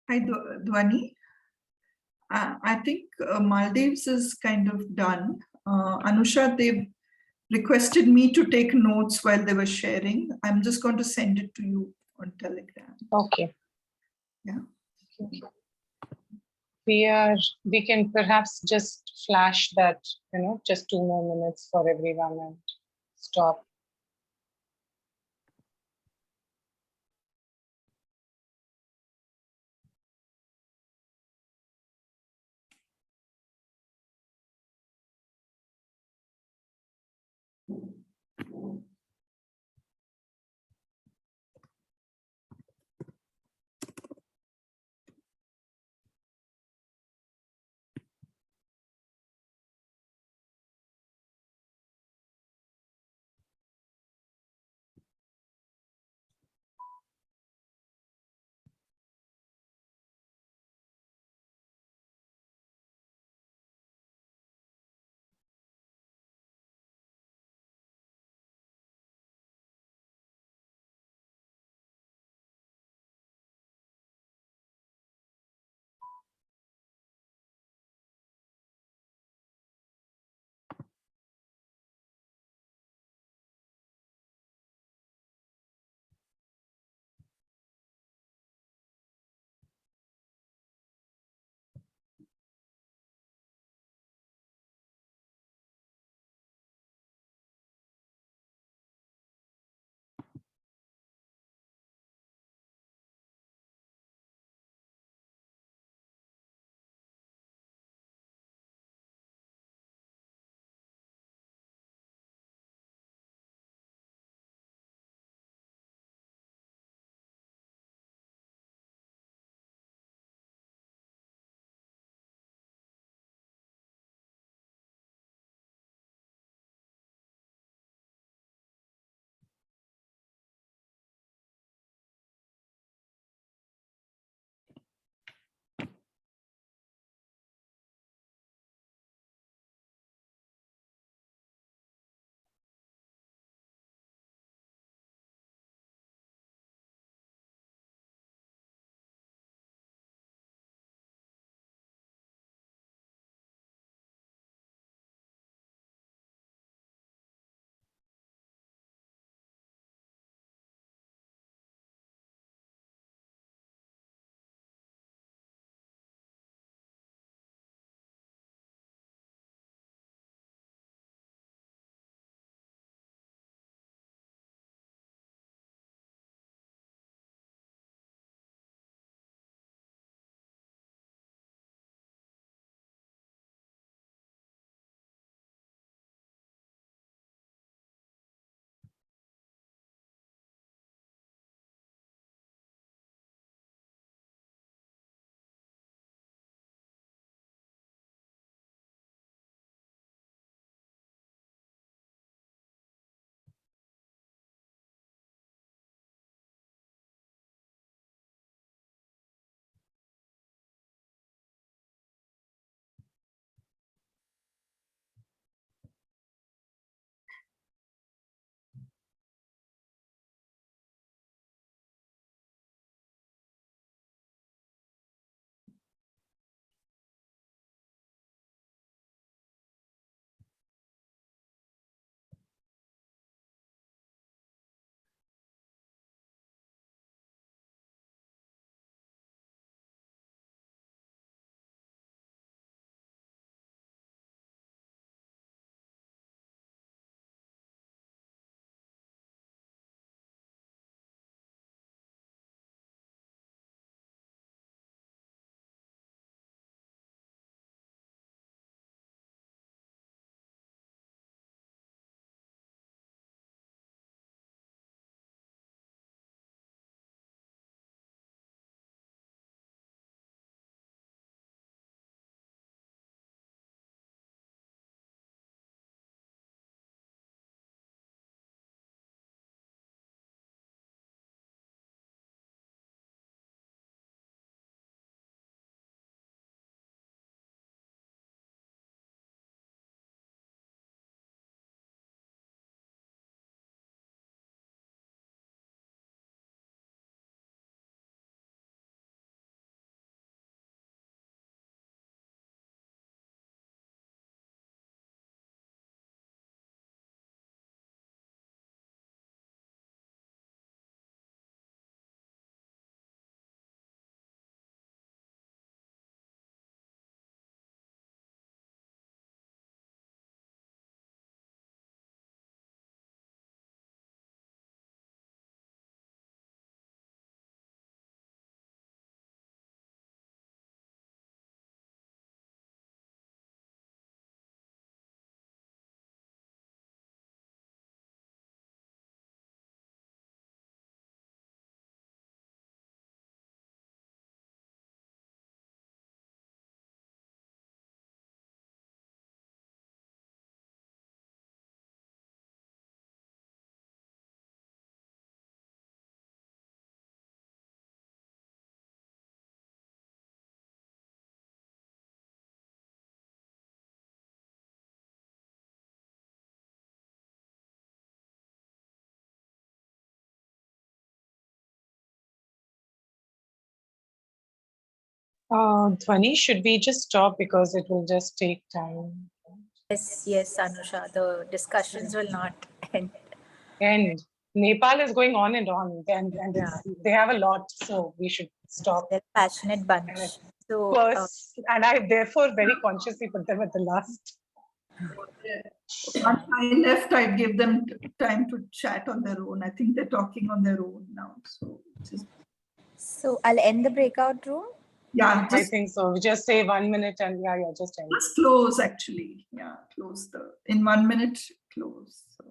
Hi, Dwani. I think Maldives is kind of done. Anusha, they've requested me to take notes while they were sharing. I'm just going to send it to you on Telegram. Okay. Yeah. Okay. We can perhaps just flash that, just 2 more minutes for everyone and stop. Dhwani, should we just stop because it will just take time? Yes, Anusha, the discussions will not end. And Nepal is going on, and Yeah. they have a lot, so we should stop. They're a passionate bunch. So, First, and I therefore very consciously put them at the last. Once I left, I gave them time to chat on their own. I think they're talking on their own now. So I'll end the breakout room. Yeah, I think so. We just say 1 minute and yeah, just end. Just close actually. Yeah, close in 1 minute, close. So.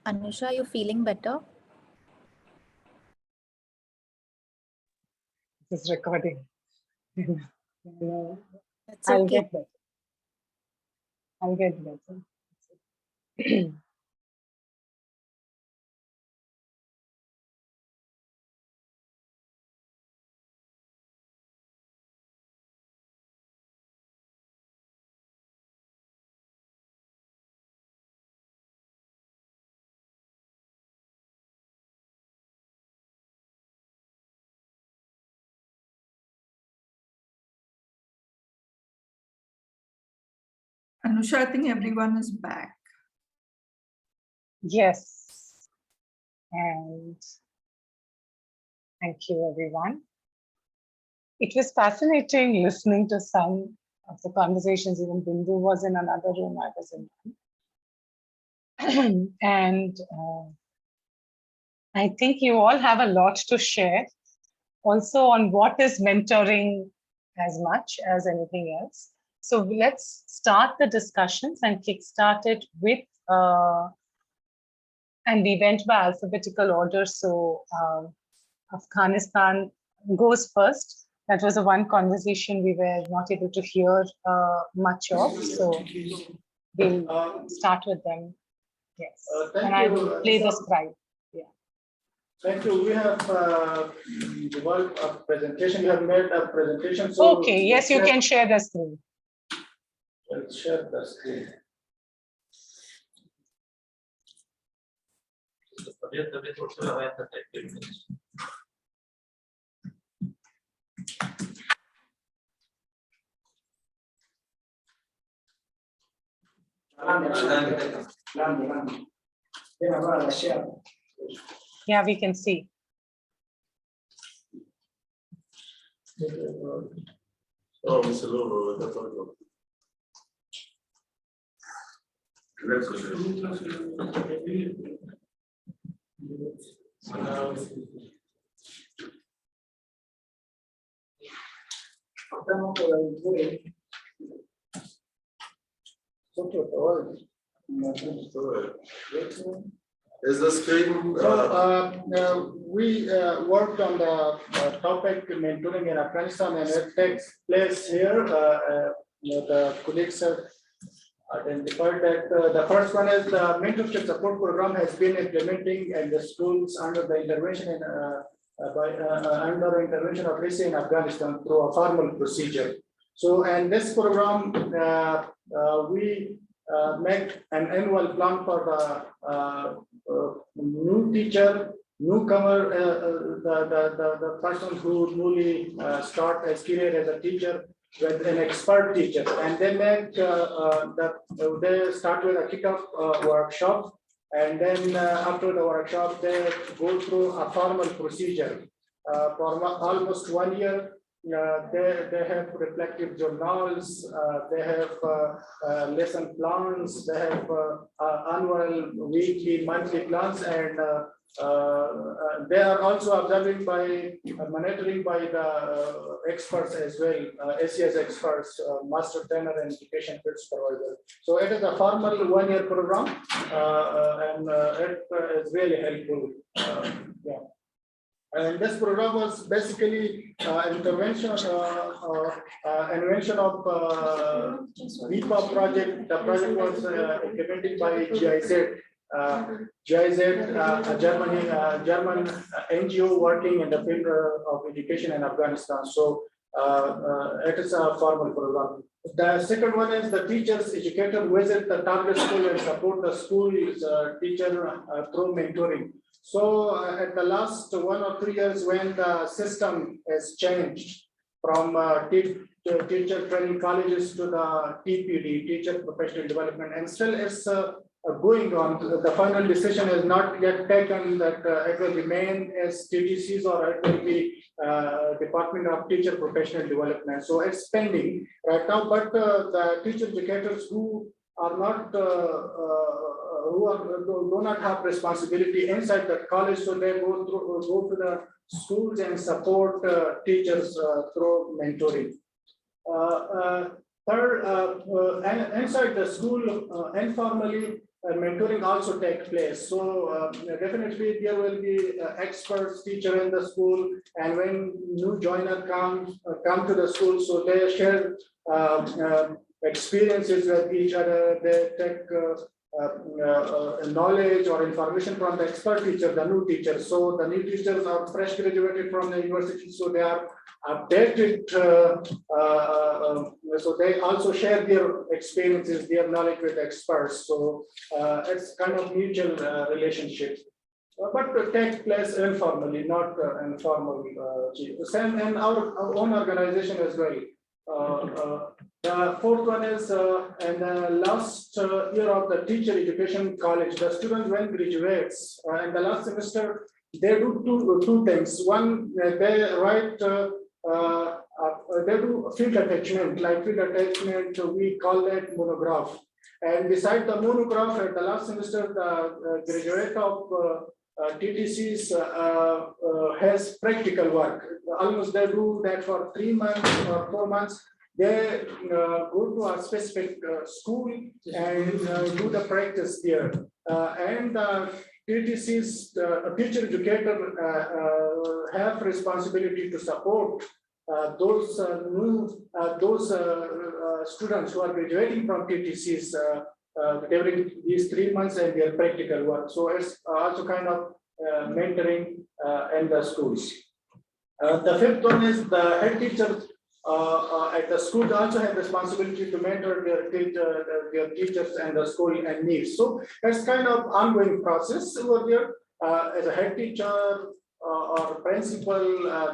Anusha, you feeling better? This is recording. It's I'll okay. get better. I'll get better. Anusha, I think everyone is back. Yes. And thank you, everyone. It was fascinating listening to some of the conversations. Even Bindu was in another room, I was in one. And I think you all have a lot to share also on what is mentoring as much as anything else. So let's start the discussions and kickstart it with, and we went by alphabetical order. So Afghanistan goes first. That was the one conversation we were not able to hear much of. So we'll start with them. Yes, and I will play the scribe. Yeah. Thank you. We have developed a presentation. We have made a presentation. So okay, yes, you can share the screen. Let's share the screen. Yeah, we can see. Is the screen? We worked on the topic mentoring in Afghanistan, and it takes place here. The colleagues have identified that the first one is the mentorship support program has been implementing in the schools under the intervention in under the intervention of RISI in Afghanistan through a formal procedure. So, and this program we make an annual plan for the new teacher, newcomer, the person who newly start his career as a teacher with an expert teacher, and they make they start with a kickoff workshop, and then after the workshop they go through a formal procedure for almost 1 year. they have reflective journals, they have lesson plans, they have annual, weekly, monthly plans, and they are also observing by monitoring by the experts as well, SES experts, master trainer and education field supervisor. So it is a formal 1-year program, and it is really helpful. Yeah. And this program was basically invention of VPA project. The project was implemented by GIZ. GIZ, a German NGO working in the field of education in Afghanistan. So it is a formal program. The second one is the teachers, educators visit the target school and support the school teacher through mentoring. So at the last 1 or 2 years, when the system has changed from teacher training colleges to the TPD, teacher professional development, and still it's going on. The final decision is not yet taken that it will remain as TTCs or it will be Department of Teacher Professional Development. So it's pending right now, but the teacher educators who are not do not have responsibility inside the college, so they go to the schools and support teachers through mentoring. Third, inside the school, informally, mentoring also takes place. So definitely there will be experts, teacher in the school, and when new joiner come to the school, so they share experiences with each other. They take knowledge or information from the expert teacher, the new teachers. So the new teachers are fresh graduated from the university, so they are updated. So they also share their experiences, their knowledge with experts. So it's kind of mutual relationship. But it takes place informally, not informal. Same in our own organization as well. The fourth one is in the last year of the teacher education college, the students when graduates in the last semester, they do two things. One, they write, they do field attachment, like field attachment, we call that monograph. And beside the monograph, at the last semester, the graduate of TTCs has practical work. Almost they do that for 3 months or 4 months. They go to a specific school and do the practice there. And TTCs, teacher educator have responsibility to support those students who are graduating from TTCs during these 3 months and their practical work. So it's also kind of mentoring in the schools. The fifth one is the head teachers at the school also have responsibility to mentor their teachers and the school and needs. So it's kind of ongoing process over there. As a head teacher or principal,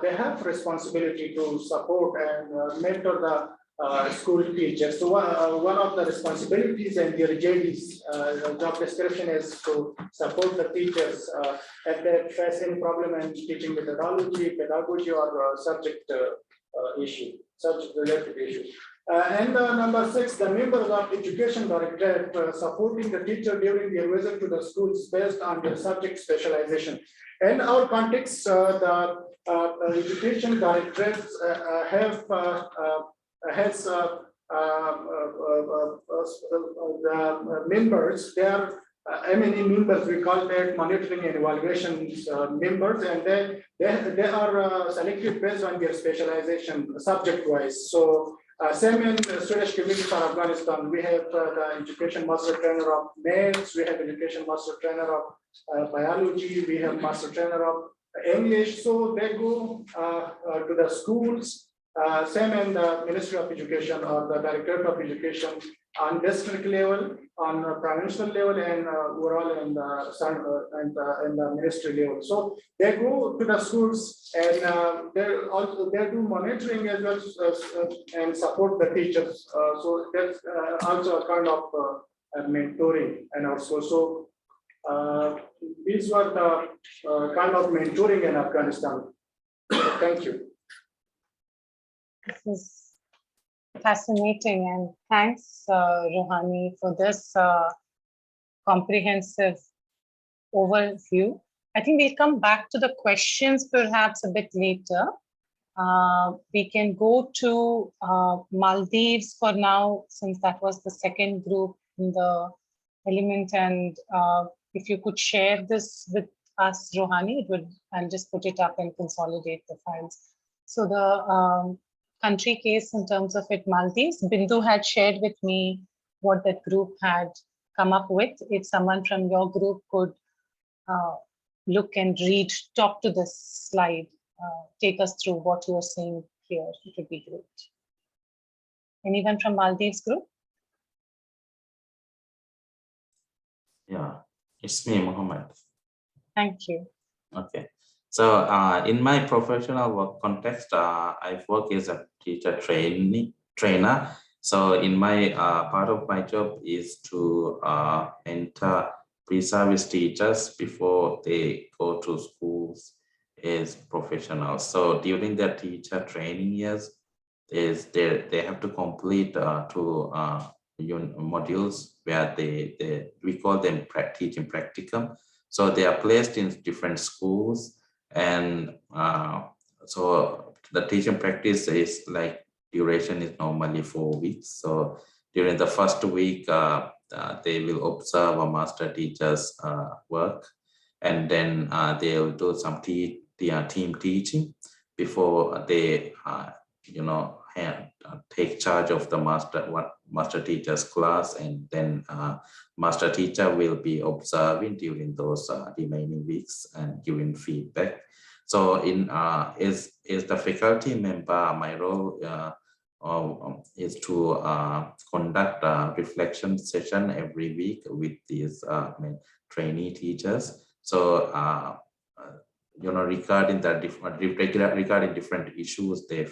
they have responsibility to support and mentor the school teachers. So one of the responsibilities and their JD's job description is to support the teachers if they face any problem in teaching methodology, pedagogy, or subject issue, subject related issue. And number 6, the members of education directorate supporting the teacher during their visit to the schools based on their subject specialization. In our context, the education directorates have the members. They are M&E members, we call that monitoring and evaluations members, and they are selected based on their specialization subject-wise. So same in Swedish Committee for Afghanistan, we have the education master trainer of maths, we have education master trainer of biology, we have master trainer of English. So they go to the schools, same in the Ministry of Education or the Directorate of Education on district level, on provincial level, and overall in the ministry level. So they go to the schools and they do monitoring as well and support the teachers. So that's also a kind of mentoring, and also so these were the kind of mentoring in Afghanistan. Thank you. This is fascinating, and thanks, Rohani, for this comprehensive overview. I think we'll come back to the questions perhaps a bit later. We can go to Maldives for now, since that was the second group in the element. And if you could share this with us, Rohani, I'll just put it up and consolidate the files. So the country case in terms of it, Maldives, Bindu had shared with me what that group had come up with. If someone from your group could look and read, talk to this slide, take us through what you're seeing here, it would be great. Anyone from Maldives group? Yeah, it's me, Mohammed. Thank you. Okay. So in my professional work context, I've worked as a teacher trainer. So in my part of my job is to mentor pre-service teachers before they go to schools as professionals. So during their teacher training years, they have to complete two modules where we call them teaching practicum. So they are placed in different schools, and so the teaching practice is like duration is normally 4 weeks. So during the first week, they will observe a master teacher's work, and then they will do some team teaching before they take charge of the master teacher's class, and then master teacher will be observing during those remaining weeks and giving feedback. So as the faculty member, my role is to conduct a reflection session every week with these trainee teachers. So regarding different issues they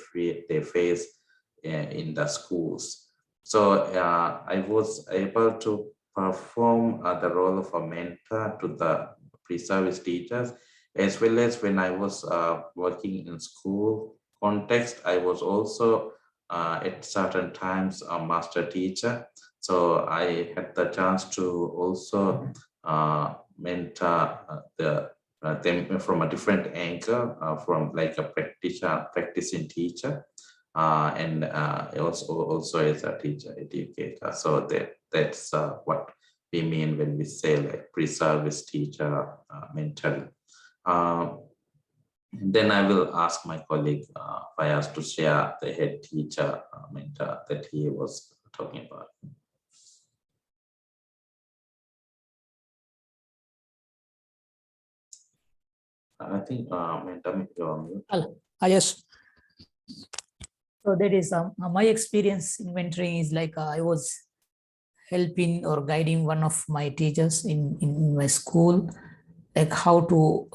face in the schools. So I was able to perform the role of a mentor to the pre-service teachers, as well as when I was working in school context, I was also at certain times a master teacher. So I had the chance to also mentor them from a different angle, from like a practicing teacher, and also as a teacher educator. So that's what we mean when we say like pre-service teacher mentoring. Then I will ask my colleague Fayaz to share the head teacher mentor that he was talking about. I think mentor, you're on mute. Yes. So that is my experience in mentoring is like I was helping or guiding one of my teachers in my school, like how to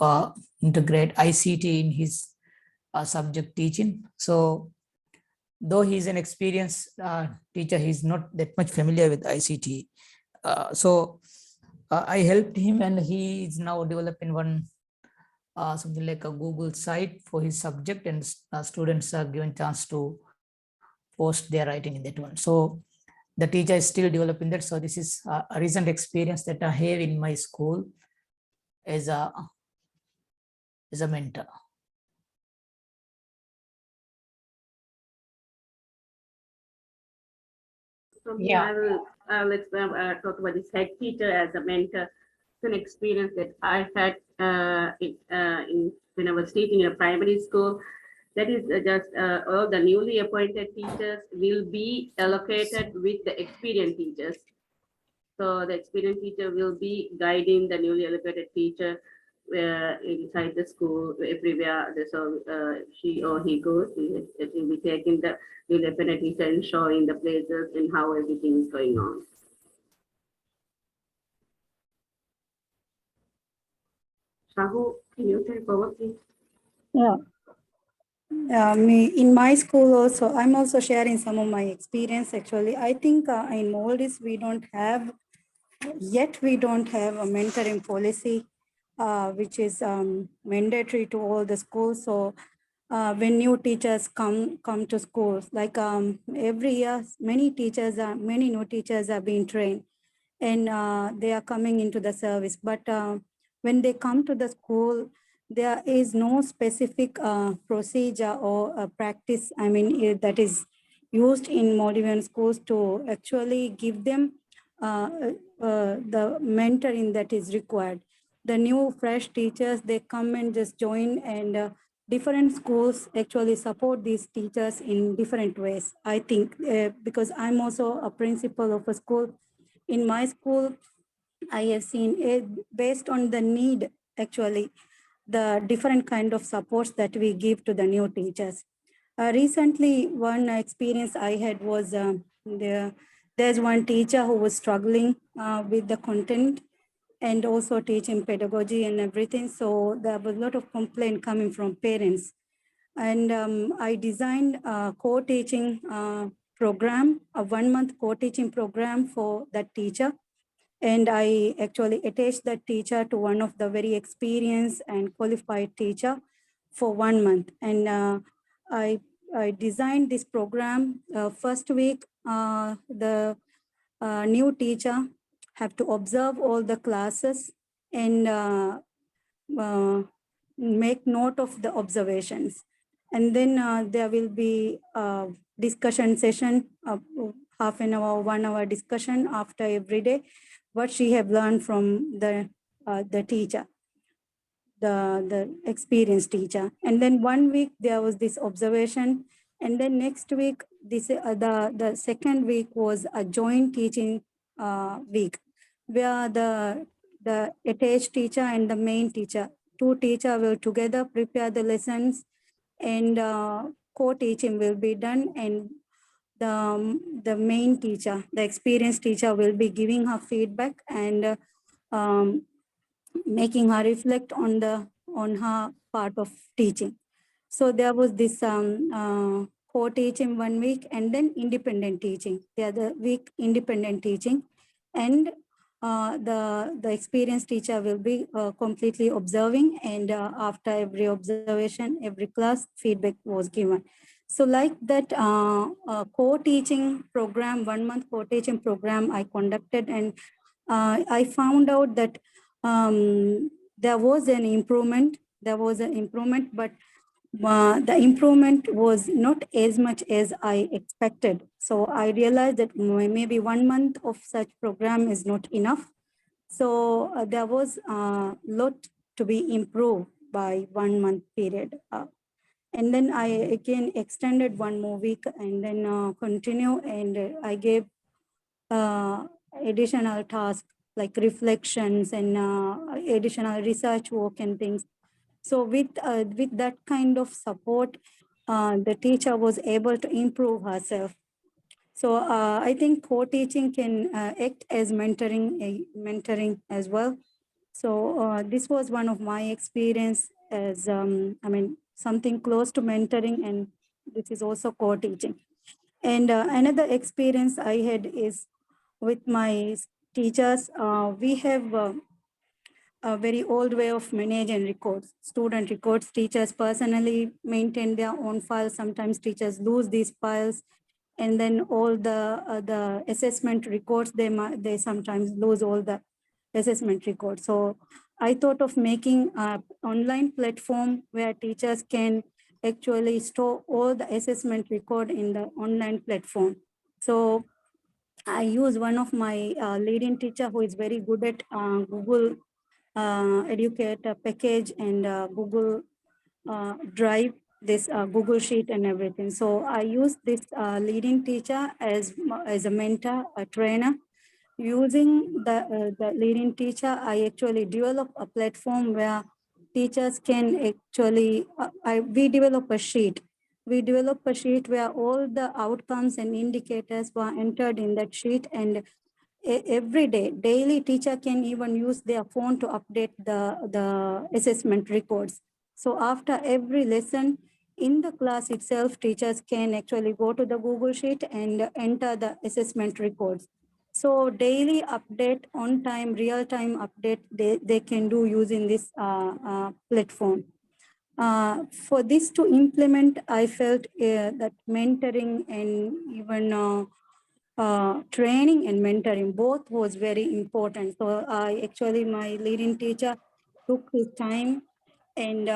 integrate ICT in his subject teaching. So though he's an experienced teacher, he's not that much familiar with ICT. So I helped him, and he is now developing one something like a Google site for his subject, and students are given chance to post their writing in that one. So the teacher is still developing that. So this is a recent experience that I have in my school as a mentor. So Yeah. I will explain, talk about this head teacher as a mentor. It's an experience that I had when I was teaching in a primary school. That is just all the newly appointed teachers will be allocated with the experienced teachers. So the experienced teacher will be guiding the newly allocated teacher inside the school, everywhere. So she or he goes, he will be taking the newly appointed teacher and showing the places and how everything is going on. Shahu, can you take over, please? Yeah. In my school also, I'm also sharing some of my experience actually. I think in Maldives, we don't have a mentoring policy, which is mandatory to all the schools. So when new teachers come to schools. Like every year, many new teachers are being trained, and they are coming into the service. But when they come to the school, there is no specific procedure or practice. I mean, that is used in Maldivian schools to actually give them the mentoring that is required. The new fresh teachers, they come and just join, and different schools actually support these teachers in different ways. I think because I'm also a principal of a school. In my school, I have seen it based on the need, actually, the different kind of supports that we give to the new teachers. Recently, one experience I had was there's one teacher who was struggling with the content and also teaching pedagogy and everything. So there was a lot of complaint coming from parents. And I designed a co-teaching program, a 1-month co-teaching program for that teacher. And I actually attached that teacher to one of the very experienced and qualified teacher for 1 month. And I designed this program. First week, the new teacher have to observe all the classes and make note of the observations. And then there will be a discussion session, half an hour, 1 hour discussion after every day, what she have learned from the teacher, the experienced teacher. And then 1 week there was this observation, and then next week this the second week was a joint teaching week, where the attached teacher and the main teacher, two teachers will together prepare the lessons, and co-teaching will be done, and the main teacher, the experienced teacher, will be giving her feedback and making her reflect on her part of teaching. So there was this co-teaching 1 week, and then independent teaching. The other week, independent teaching, and the experienced teacher will be completely observing, and after every observation, every class, feedback was given. So like that co-teaching program, 1 month co-teaching program I conducted, and I found out that there was an improvement. But the improvement was not as much as I expected. So I realized that maybe 1 month of such program is not enough. So there was a lot to be improved by 1 month period. And then I again extended 1 more week, and then continue, and I gave additional tasks like reflections and additional research work and things. So with that kind of support, the teacher was able to improve herself. So I think co-teaching can act as mentoring as well. So this was one of my experience as, something close to mentoring, and this is also co-teaching. And another experience I had is with my teachers. We have a very old way of managing records, student records. Teachers personally maintain their own files. Sometimes teachers lose these files, and then all the assessment records, they sometimes lose all the assessment records. So I thought of making an online platform where teachers can actually store all the assessment record in the online platform. So I use one of my leading teacher who is very good at Google Educator package and Google Drive, this Google Sheet and everything. So I use this leading teacher as a mentor, a trainer. Using the leading teacher, I actually develop a platform where teachers can actually, we develop a sheet. We develop a sheet where all the outcomes and indicators were entered in that sheet, and every day, daily, teacher can even use their phone to update the assessment records. So after every lesson in the class itself, teachers can actually go to the Google Sheet and enter the assessment records. So daily update, on time, real time update, they can do using this platform. For this to implement, I felt that mentoring and even training and mentoring both was very important. So actually my leading teacher took his time and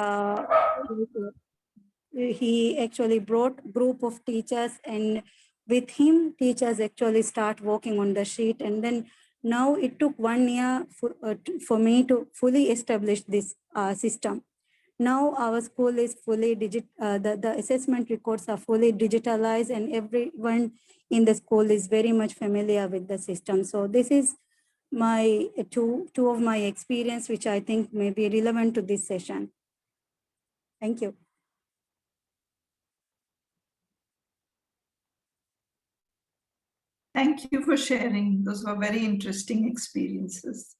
he actually brought group of teachers, and with him teachers actually start working on the sheet. And then now it took 1 year for me to fully establish this system. Now our school is fully the assessment records are fully digitalized, and everyone in the school is very much familiar with the system. So this is my two of my experience, which I think may be relevant to this session. Thank you. Thank you for sharing. Those were very interesting experiences.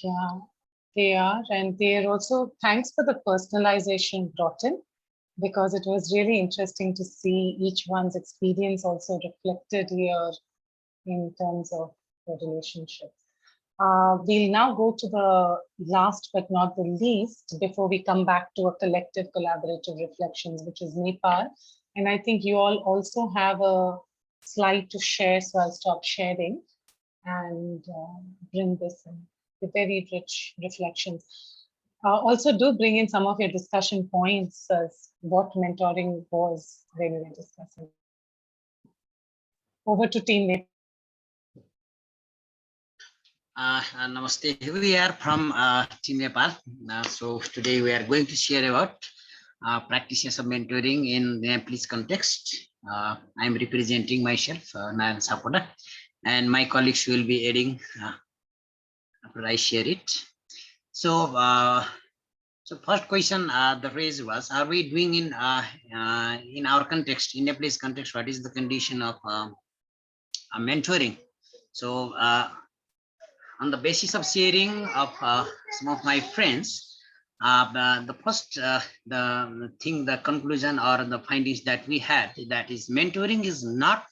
Yeah, they are. And they are also, thanks for the personalization brought in, because it was really interesting to see each one's experience also reflected here in terms of the relationship. We'll now go to the last but not the least before we come back to a collective collaborative reflections, which is Nepal. And I think you all also have a slide to share, so I'll stop sharing and bring this in. The very rich reflections. Also do bring in some of your discussion points as what mentoring was when we were discussing. Over to Team Nepal. Namaste. We are from Team Nepal. So today we are going to share about practices of mentoring in Nepalese context. I am representing myself, Nayan Sapota, and my colleagues will be adding after I share it. So, so first question the raise was: are we doing in our context, in Nepalese context, what is the condition of mentoring? So, on the basis of sharing of some of my friends, the first the conclusion or the findings that we had, that is mentoring is not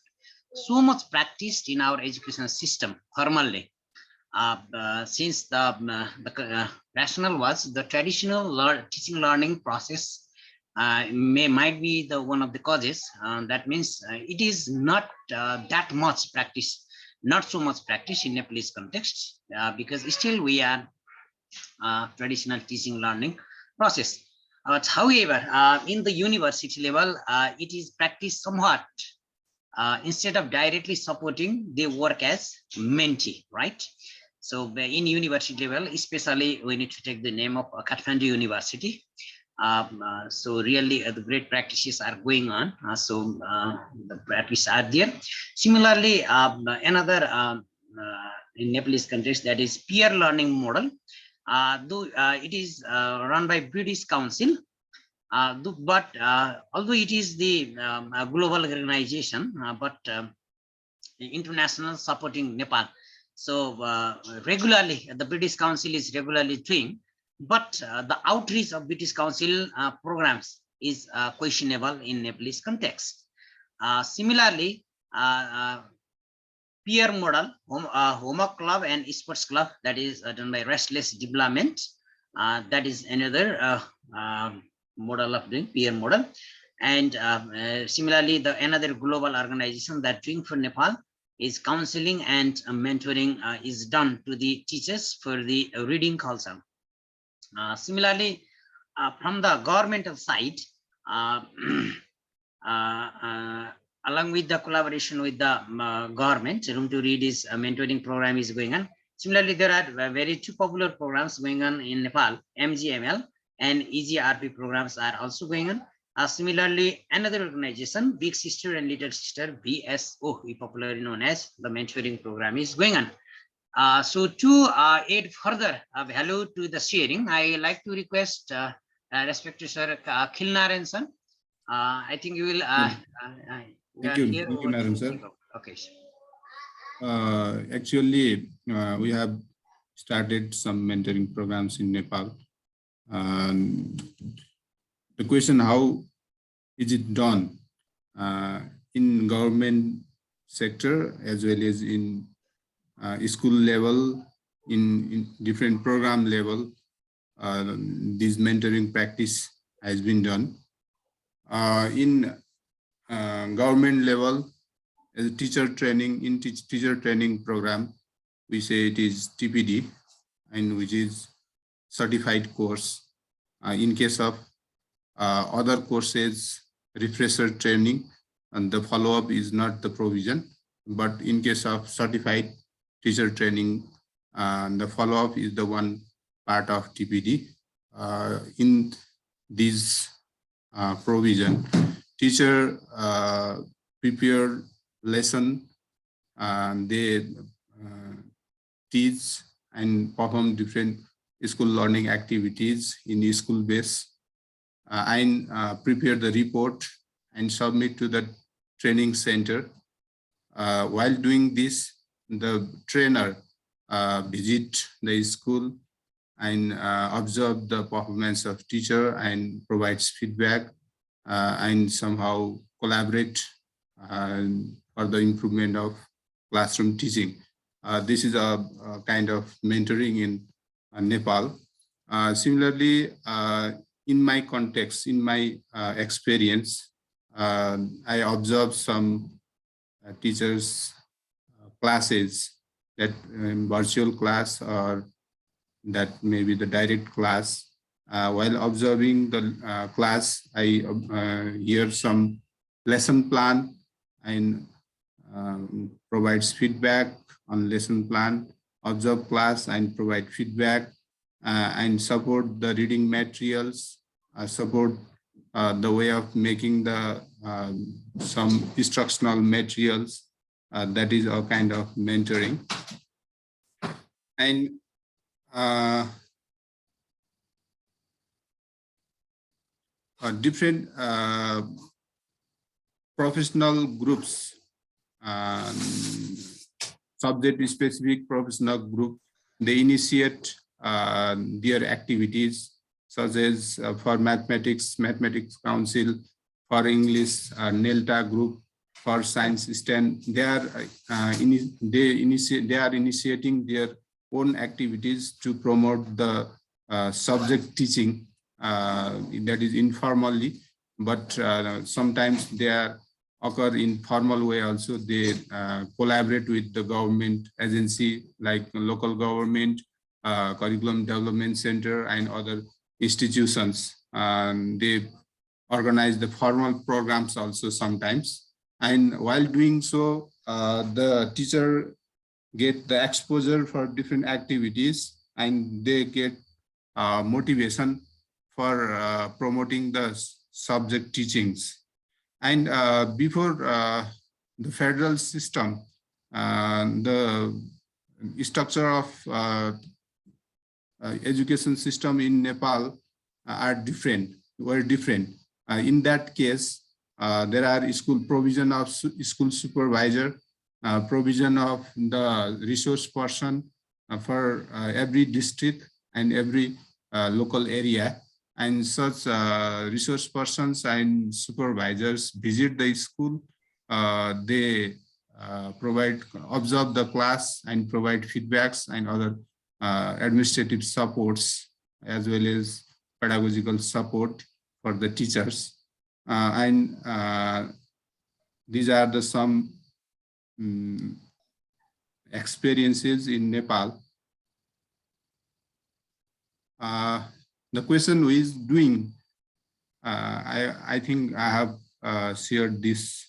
so much practiced in our education system formally. Since the rationale was the traditional teaching learning process might be the one of the causes. That means it is not that much practice, not so much practice in Nepalese context, because still we are traditional teaching learning process. But however, in the university level, it is practiced somewhat. Instead of directly supporting, they work as mentee, right? So in university level, especially we need to take the name of Kathmandu University. So really the great practices are going on. So the practices are there. Similarly, another in Nepalese context, that is peer learning model. Though it is run by British Council, but although it is the global organization, but international supporting Nepal. So regularly, the British Council is regularly doing, but the outreach of British Council programs is questionable in Nepalese context. Similarly, peer model, homework club and sports club, that is done by Restless Development. That is another model of doing peer model. And similarly, the another global organization that doing for Nepal is counseling and mentoring is done to the teachers for the reading culture. Similarly, from the governmental side, along with the collaboration with the government, Room to Read is a mentoring program is going on. Similarly, there are very two popular programs going on in Nepal, MGML and EGRP programs are also going on. Similarly, another organization, Big Sister and Little Sister, BSO, we popularly known as the mentoring program is going on. So to add further value to the sharing, I like to request respected Sir Khilnarayan Sir. I think you will. Thank you, Narayan sir. Okay. Actually, we have started some mentoring programs in Nepal. The question, how is it done in government sector as well as in school level, in different program level? this mentoring practice has been done. In government level, as a teacher training, teacher training program, we say it is TPD, and which is certified course. In case of other courses, refresher training, and the follow-up is not the provision, but in case of certified teacher training, the follow-up is the one part of TPD. In this provision, teacher prepare lesson, they teach and perform different school learning activities in the school base, and prepare the report and submit to the training center. While doing this, the trainer visit the school and observe the performance of teacher and provides feedback and somehow collaborate for the improvement of classroom teaching. This is a kind of mentoring in Nepal. Similarly, in my context, in my experience, I observed some teachers' classes, that virtual class or that may be the direct class. While observing the class, I hear some lesson plan and provides feedback on lesson plan, observe class and provide feedback, and support the reading materials, support the way of making the some instructional materials. That is a kind of mentoring. And different professional groups, subject-specific professional group, they initiate their activities, such as for mathematics council, for English, NELTA group, for science STEM. They are initiating their own activities to promote the subject teaching, that is informally, but sometimes they are occur in formal way also. They collaborate with the government agency like local government, curriculum development center and other institutions. They organize the formal programs also sometimes. And while doing so, the teacher get the exposure for different activities, and they get motivation for promoting the subject teachings. And before the federal system, the structure of education system in Nepal were different. In that case, there are school provision of school supervisor, provision of the resource person for every district and every local area. And such resource persons and supervisors visit the school. They observe the class and provide feedbacks and other administrative supports, as well as pedagogical support for the teachers. And these are the some experiences in Nepal. The question who is doing, I think I have shared this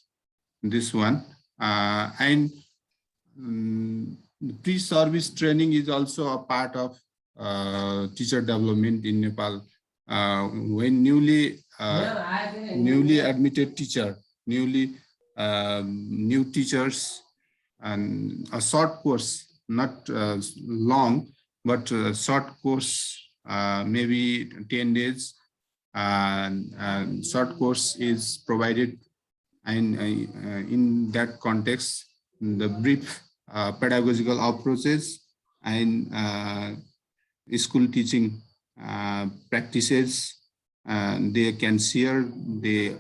one. And pre-service training is also a part of teacher development in Nepal. When newly admitted teacher, new teachers, and a short course, not long, but a short course, maybe 10 days, and short course is provided. And in that context, the brief pedagogical approaches and school teaching practices, they can share, they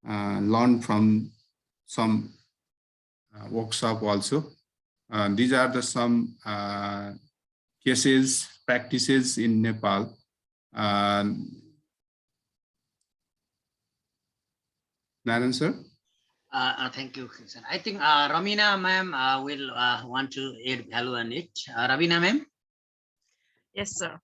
learn from some workshop also. These are the some cases, practices in Nepal. Narayan sir? Thank you, sir. I think Ramina ma'am will want to add value on it. Ravina ma'am? Yes, sir.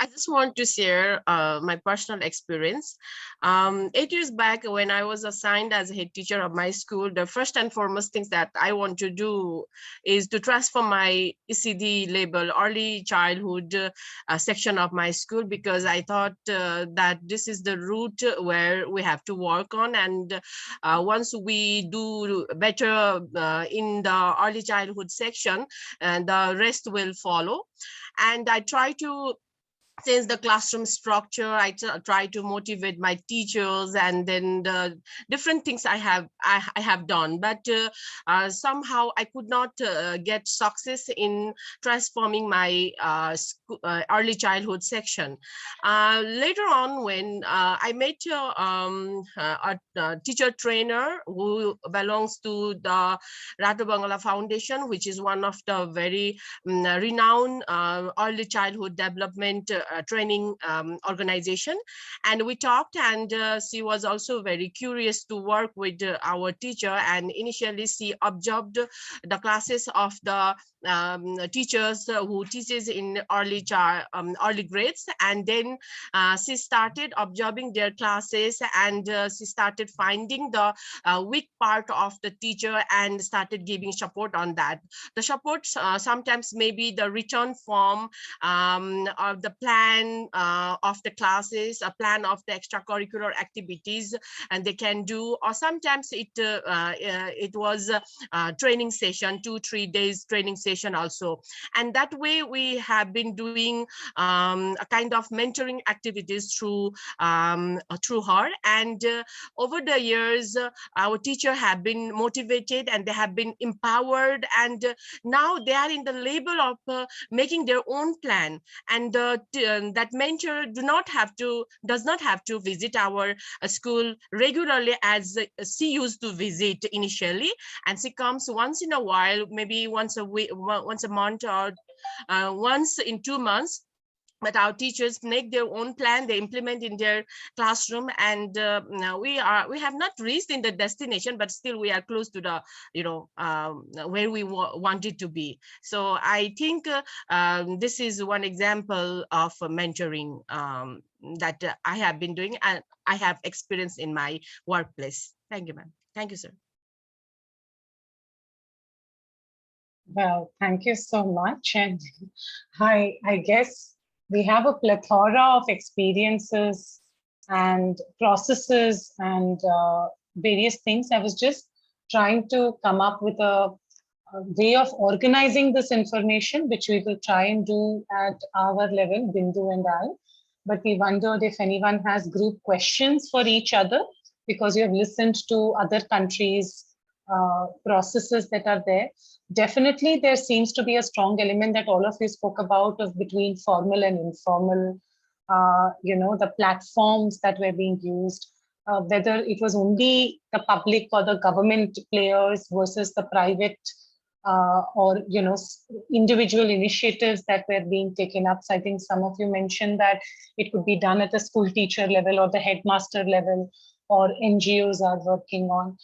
I just want to share my personal experience. 8 years back, when I was assigned as a head teacher of my school, the first and foremost things that I want to do is to transfer my ECD label, early childhood section of my school, because I thought that this is the route where we have to work on. And once we do better in the early childhood section, and the rest will follow. And I try to change the classroom structure. I try to motivate my teachers, and then the different things I have done, but somehow I could not get success in transforming my early childhood section. Later on, when I met a teacher trainer who belongs to the Ratu Bangla Foundation, which is one of the very renowned early childhood development training organization, and we talked, and she was also very curious to work with our teacher, and initially she observed the classes of the teachers who teaches in early grades, and then she started observing their classes, and she started finding the weak part of the teacher and started giving support on that. The support sometimes maybe the return form of the plan of the classes, a plan of the extracurricular activities, and they can do, or sometimes it was a training session, 2-3 days training session also. And that way we have been doing a kind of mentoring activities through her, and over the years our teacher have been motivated and they have been empowered, and now they are in the label of making their own plan. And that mentor does not have to visit our school regularly as she used to visit initially, and she comes once in a while, maybe once a week, once a month, or once in 2 months. But our teachers make their own plan, they implement in their classroom, and we have not reached in the destination, but still we are close to the where we wanted to be. So I think this is one example of mentoring that I have been doing and I have experienced in my workplace. Thank you, ma'am. Thank you, sir. Well, thank you so much. And I guess we have a plethora of experiences and processes and various things. I was just trying to come up with a way of organizing this information, which we will try and do at our level, Bindu and I. But we wondered if anyone has group questions for each other, because you have listened to other countries' processes that are there. Definitely, there seems to be a strong element that all of you spoke about of between formal and informal, the platforms that were being used, whether it was only the public or the government players versus the private or individual initiatives that were being taken up. So I think some of you mentioned that it could be done at the school teacher level or the headmaster level, or NGOs are working on.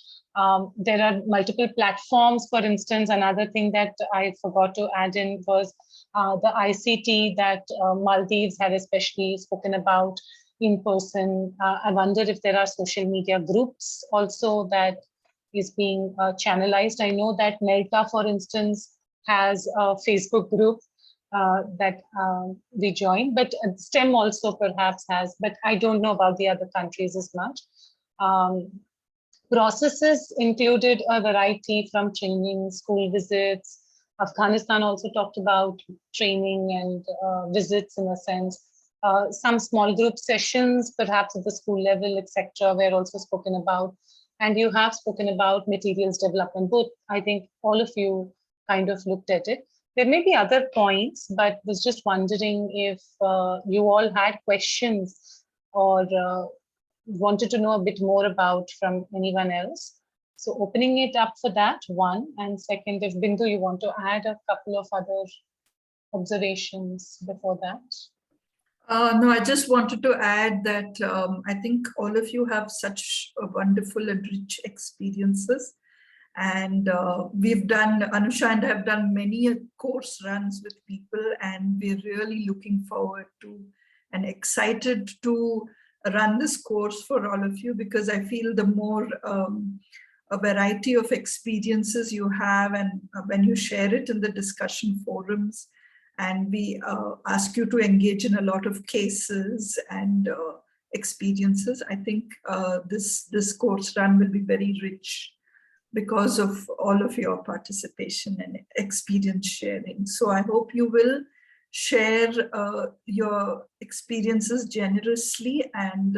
There are multiple platforms. For instance, another thing that I forgot to add in was the ICT that Maldives had especially spoken about in person. I wonder if there are social media groups also that is being channelized. I know that Melta, for instance, has a Facebook group that we joined, but STEM also perhaps has, but I don't know about the other countries as much. Processes included a variety from training, school visits. Afghanistan also talked about training and visits in a sense. Some small group sessions, perhaps at the school level, etc., were also spoken about. And you have spoken about materials development. Both, I think all of you kind of looked at it. There may be other points, but was just wondering if you all had questions or wanted to know a bit more about from anyone else. So opening it up for that, one. And second, if Bindu, you want to add a couple of other observations before that? No, I just wanted to add that I think all of you have such wonderful and rich experiences. And we've done, Anusha and I have done many course runs with people, and we're really looking forward to and excited to run this course for all of you, because I feel the more a variety of experiences you have, and when you share it in the discussion forums, and we ask you to engage in a lot of cases and experiences, I think this course run will be very rich because of all of your participation and experience sharing. So I hope you will share your experiences generously and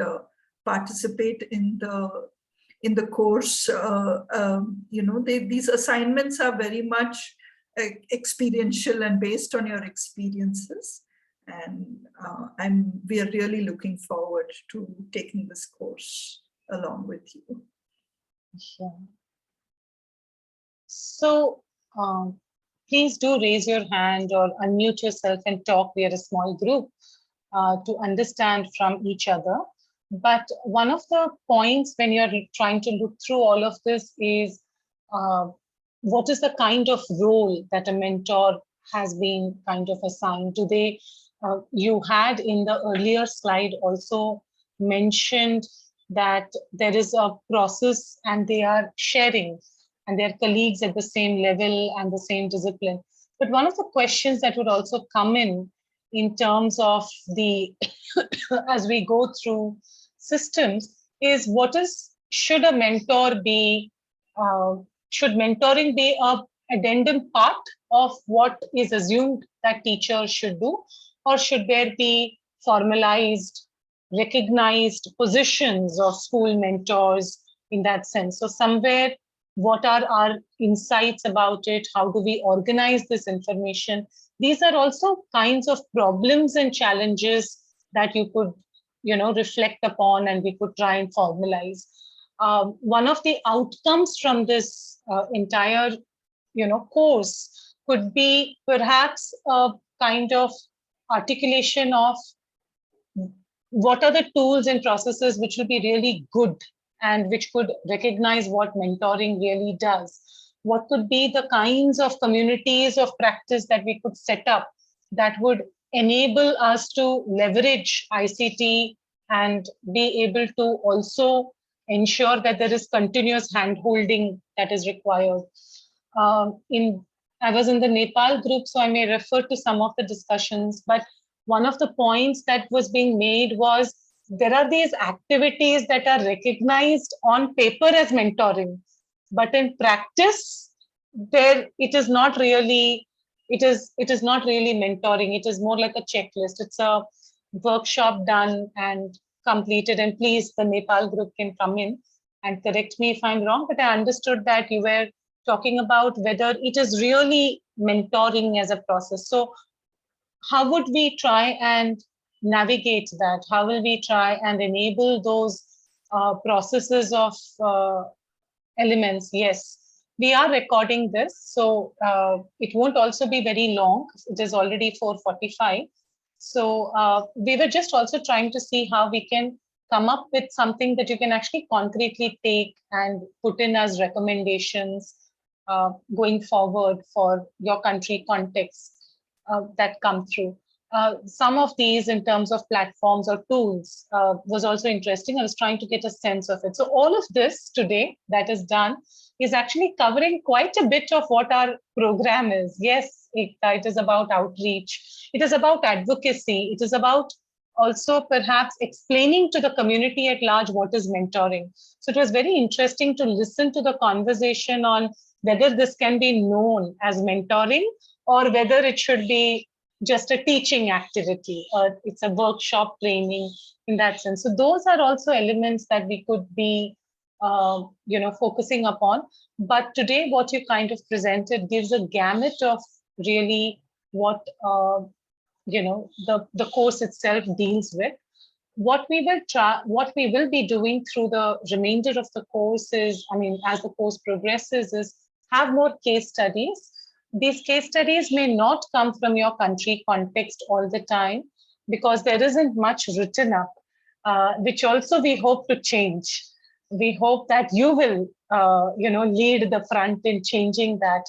participate in the course. You know, these assignments are very much experiential and based on your experiences. And we are really looking forward to taking this course along with you. Yeah. So please do raise your hand or unmute yourself and talk. We are a small group to understand from each other. But one of the points when you're trying to look through all of this is what is the kind of role that a mentor has been kind of assigned? Do they, you had in the earlier slide also mentioned that there is a process and they are sharing and they're colleagues at the same level and the same discipline. But one of the questions that would also come in terms of the, as we go through systems, is should a mentor be, should mentoring be a addendum part of what is assumed that teachers should do, or should there be formalized, recognized positions of school mentors in that sense? So somewhere, what are our insights about it? How do we organize this information? These are also kinds of problems and challenges that you could, reflect upon, and we could try and formalize. One of the outcomes from this entire, course could be perhaps a kind of articulation of what are the tools and processes which will be really good and which could recognize what mentoring really does. What could be the kinds of communities of practice that we could set up that would enable us to leverage ICT and be able to also ensure that there is continuous hand-holding that is required. I was in the Nepal group, so I may refer to some of the discussions, but one of the points that was being made was there are these activities that are recognized on paper as mentoring, but in practice, it is not really mentoring. It is more like a checklist. It's a workshop done and completed. And please, the Nepal group can come in and correct me if I'm wrong, but I understood that you were talking about whether it is really mentoring as a process. So how would we try and navigate that? How will we try and enable those processes of elements? Yes, we are recording this, so it won't also be very long. It is already 4:45. So we were just also trying to see how we can come up with something that you can actually concretely take and put in as recommendations going forward for your country context that come through. Some of these in terms of platforms or tools was also interesting. I was trying to get a sense of it. So all of this today that is done is actually covering quite a bit of what our program is. Yes, it is about outreach. It is about advocacy. It is about also perhaps explaining to the community at large what is mentoring. So it was very interesting to listen to the conversation on whether this can be known as mentoring or whether it should be just a teaching activity or it's a workshop training in that sense. So those are also elements that we could be focusing upon. But today what you kind of presented gives a gamut of really what the course itself deals with. What we will be doing through the remainder of the course is, as the course progresses, is have more case studies these case studies may not come from your country context all the time because there isn't much written up, which also we hope to change. We hope that you will, lead the front in changing that.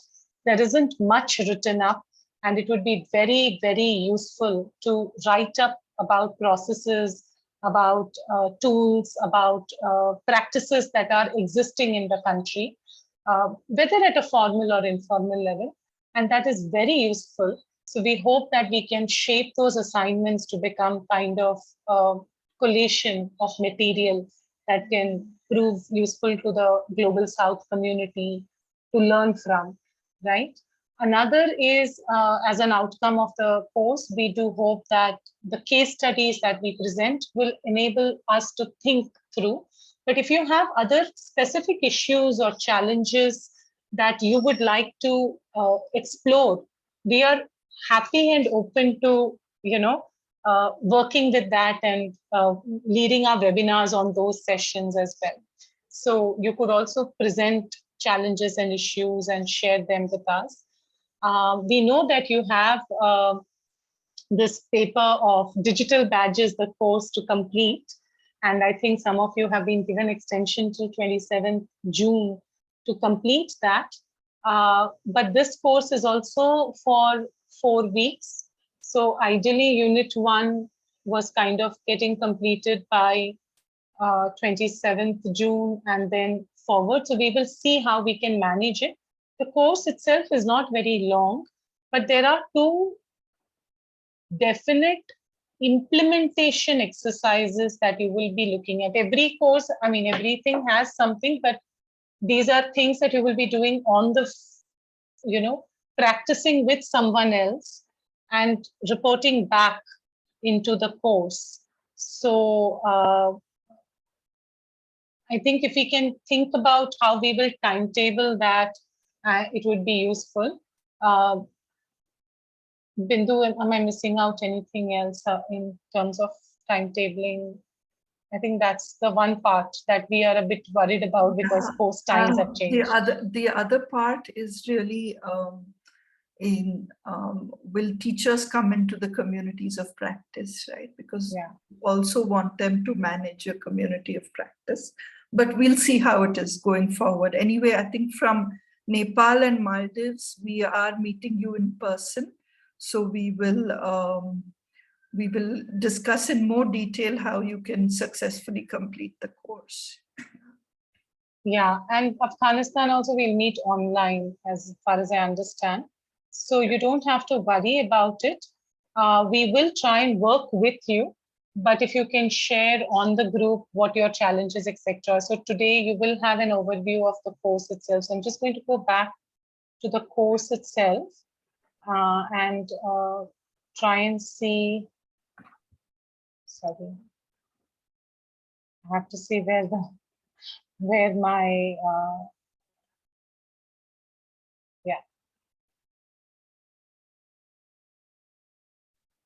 There isn't much written up, and it would be very, very useful to write up about processes, about tools, about practices that are existing in the country, whether at a formal or informal level. And that is very useful. So we hope that we can shape those assignments to become kind of collation of material that can prove useful to the Global South community to learn from, right? Another is, as an outcome of the course, we do hope that the case studies that we present will enable us to think through. But if you have other specific issues or challenges that you would like to explore, we are happy and open to, working with that and leading our webinars on those sessions as well. So you could also present challenges and issues and share them with us. We know that you have this paper of digital badges, the course to complete. And I think some of you have been given extension till 27th June to complete that. But this course is also for 4 weeks. So ideally, Unit 1 was kind of getting completed by 27th June and then forward. So we will see how we can manage it. The course itself is not very long, but there are 2 definite implementation exercises that you will be looking at. Every course, I mean, everything has something, but these are things that you will be doing on the, practicing with someone else and reporting back into the course. So I think if we can think about how we will timetable that, it would be useful. Bindu, am I missing out anything else in terms of timetabling? I think that's the one part that we are a bit worried about because post times have changed. The other part is really will teachers come into the communities of practice, right? Because we also want them to manage a community of practice. But we'll see how it is going forward. Anyway, I think from Nepal and Maldives, we are meeting you in person. So we will discuss in more detail how you can successfully complete the course. Yeah, and Afghanistan also will meet online as far as I understand. So you don't have to worry about it. We will try and work with you, but if you can share on the group what your challenges, etc. So today you will have an overview of the course itself. So I'm just going to go back to the course itself and try and see. Sorry, I have to see where my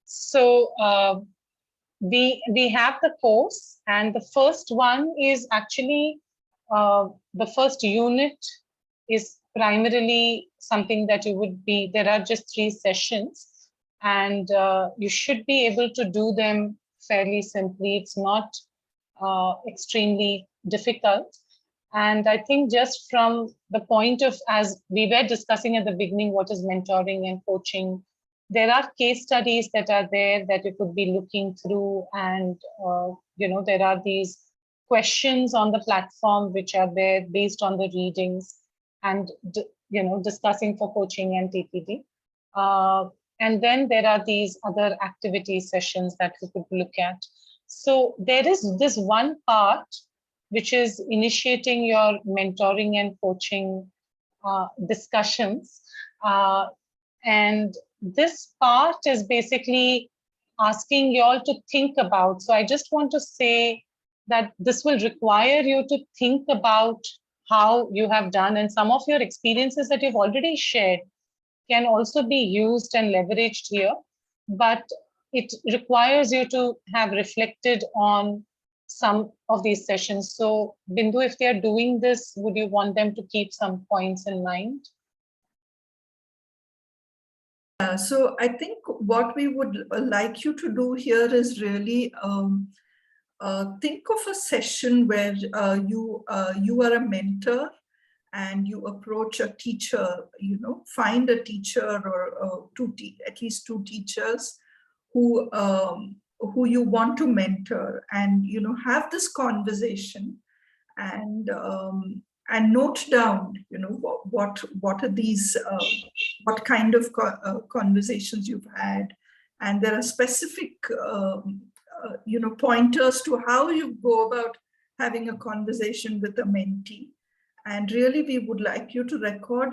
So we have the course, and the first one is actually the first unit is primarily something that you would be, there are just 3 sessions, and you should be able to do them fairly simply. It's not extremely difficult. And I think just from the point of, as we were discussing at the beginning, what is mentoring and coaching, there are case studies that are there that you could be looking through, and there are these questions on the platform which are there based on the readings, and discussing for coaching and TPD. And then there are these other activity sessions that we could look at. So there is this one part which is initiating your mentoring and coaching discussions. And this part is basically asking you all to think about. So I just want to say that this will require you to think about how you have done, and some of your experiences that you've already shared can also be used and leveraged here, but it requires you to have reflected on some of these sessions. So Bindu, if they're doing this, would you want them to keep some points in mind? So I think what we would like you to do here is really think of a session where you are a mentor and you approach a teacher, find a teacher or at least two teachers who you want to mentor, and have this conversation and note down what are these what kind of conversations you've had, and there are specific pointers to how you go about having a conversation with a mentee. And really we would like you to record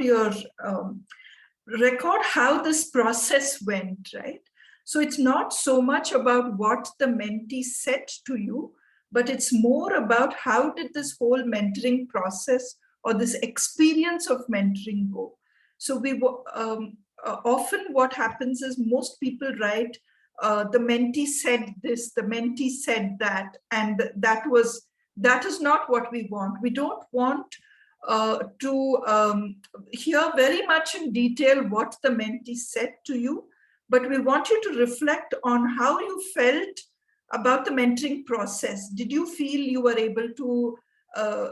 record how this process went, right? So it's not so much about what the mentee said to you, but it's more about how did this whole mentoring process or this experience of mentoring go. So we often what happens is most people write, the mentee said this, the mentee said that, and that is not what we want. We don't want to hear very much in detail what the mentee said to you, but we want you to reflect on how you felt about the mentoring process. Did you feel you were able to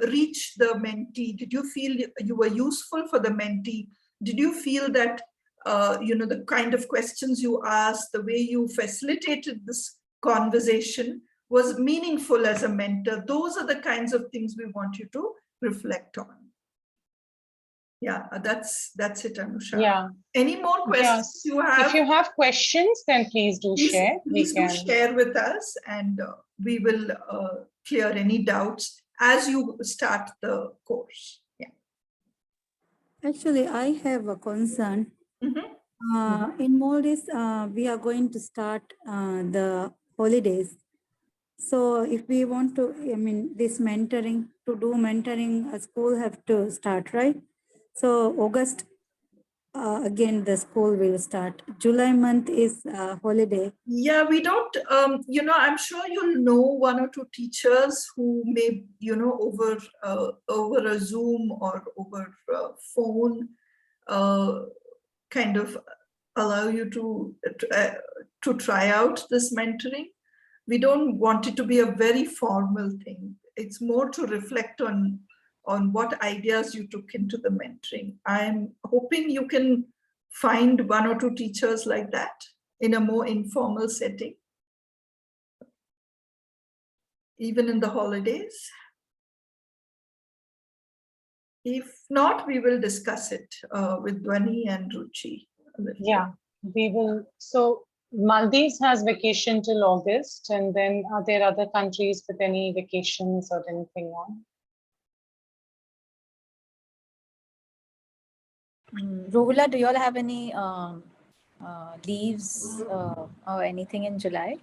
reach the mentee? Did you feel you were useful for the mentee? Did you feel that the kind of questions you asked, the way you facilitated this conversation was meaningful as a mentor? Those are the kinds of things we want you to reflect on. Yeah, that's it, Anusha. Yeah. Any more questions you have? If you have questions, then please do share. Please do share with us, and we will clear any doubts as you start the course. Yeah. Actually, I have a concern. In Maldives, we are going to start the holidays. So if we want to, this mentoring, to do mentoring, a school have to start, right? So August, again, the school will start. July month is holiday. Yeah, we don't, I'm sure you'll know one or two teachers who may, over a Zoom or over phone, kind of allow you to try out this mentoring. We don't want it to be a very formal thing. It's more to reflect on what ideas you took into the mentoring. I'm hoping you can find one or two teachers like that in a more informal setting, even in the holidays. If not, we will discuss it with Dwani and Ruchi. Yeah, we will. So Maldives has vacation till August, and then are there other countries with any vacations or anything on? Rohula, do you all have any leaves or anything in July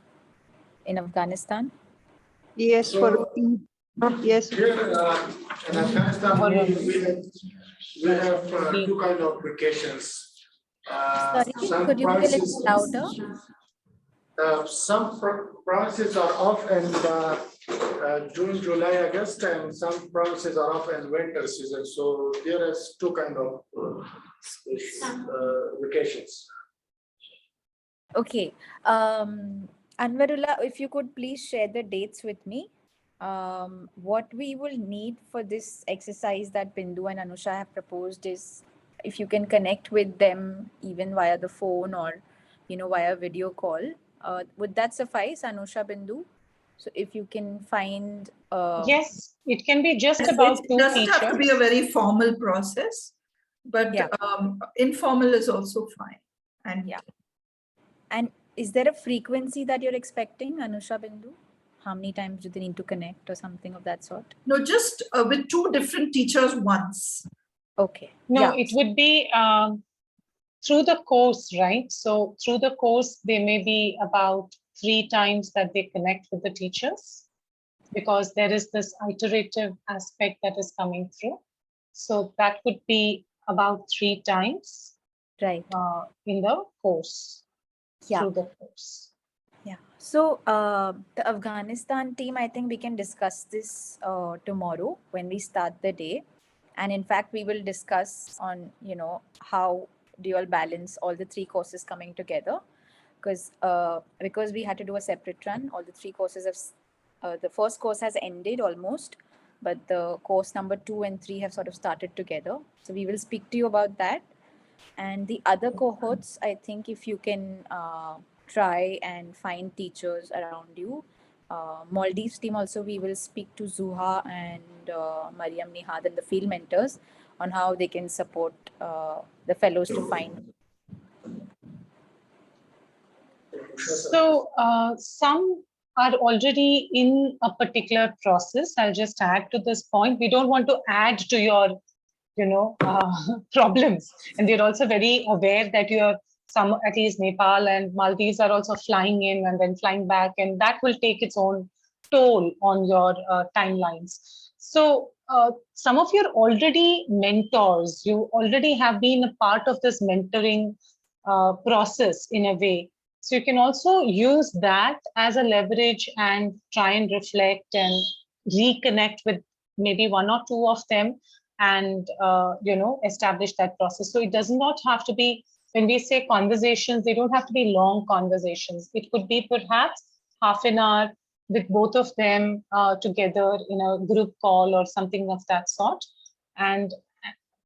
in Afghanistan? Yes, So, yes. Here in Afghanistan, we have two kinds of vacations. Sorry, could you be a little louder? Some provinces are off in June, July, August, and some provinces are off in winter season. So there is two kinds of vacations. Okay. Anwarullah, if you could please share the dates with me. What we will need for this exercise that Bindu and Anusha have proposed is if you can connect with them even via the phone or via video call. Would that suffice, Anusha, Bindu? So if you can find yes, it can be just about two teachers. It doesn't have to be a very formal process, but yeah. Informal is also fine. And yeah. And is there a frequency that you're expecting, Anusha, Bindu? How many times do they need to connect or something of that sort? No, just with two different teachers once. Okay. No, yeah. It would be through the course, right? So through the course, there may be about 3 times that they connect with the teachers, because there is this iterative aspect that is coming through. So that could be about 3 times, right, in the course. Yeah. Through the course. Yeah. So the Afghanistan team, I think we can discuss this tomorrow when we start the day. And in fact, we will discuss on, how do you all balance all the 3 courses coming together? Because we had to do a separate run, all the 3 courses have, the first course has ended almost, but the course number 2 and 3 have sort of started together. So we will speak to you about that. And the other cohorts, I think if you can try and find teachers around you. Maldives team also, we will speak to Zuha and Mariam Nihad and the field mentors on how they can support the fellows to find. So some are already in a particular process. I'll just add to this point. We don't want to add to your, problems. And we're also very aware that some, at least Nepal and Maldives, are also flying in and then flying back, and that will take its own toll on your timelines. So some of your already mentors, you already have been a part of this mentoring process in a way. So you can also use that as a leverage and try and reflect and reconnect with maybe 1 or 2 of them and, establish that process. So it does not have to be, when we say conversations, they don't have to be long conversations. It could be perhaps half an hour with both of them together in a group call or something of that sort. And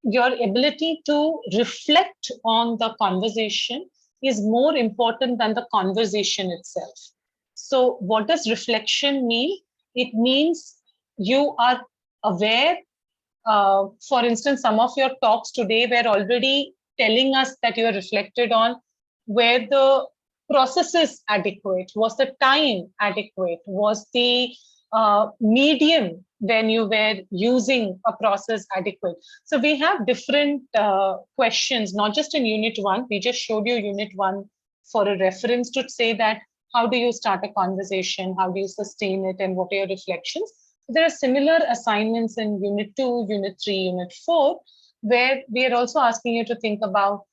your ability to reflect on the conversation is more important than the conversation itself. So what does reflection mean? It means you are aware. For instance, some of your talks today were already telling us that you are reflected on where the process is adequate, was the time adequate, was the medium when you were using a process adequate. So we have different questions, not just in Unit 1. We just showed you Unit 1 for a reference to say that how do you start a conversation, how do you sustain it, and what are your reflections. There are similar assignments in Unit 2, Unit 3, Unit 4, where we are also asking you to think about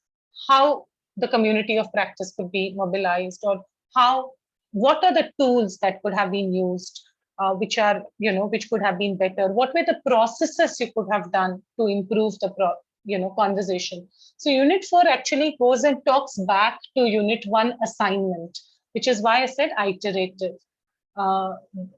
how the community of practice could be mobilized, or what are the tools that could have been used, which could have been better. What were the processes you could have done to improve the conversation? So Unit 4 actually goes and talks back to Unit 1 assignment, which is why I said iterative.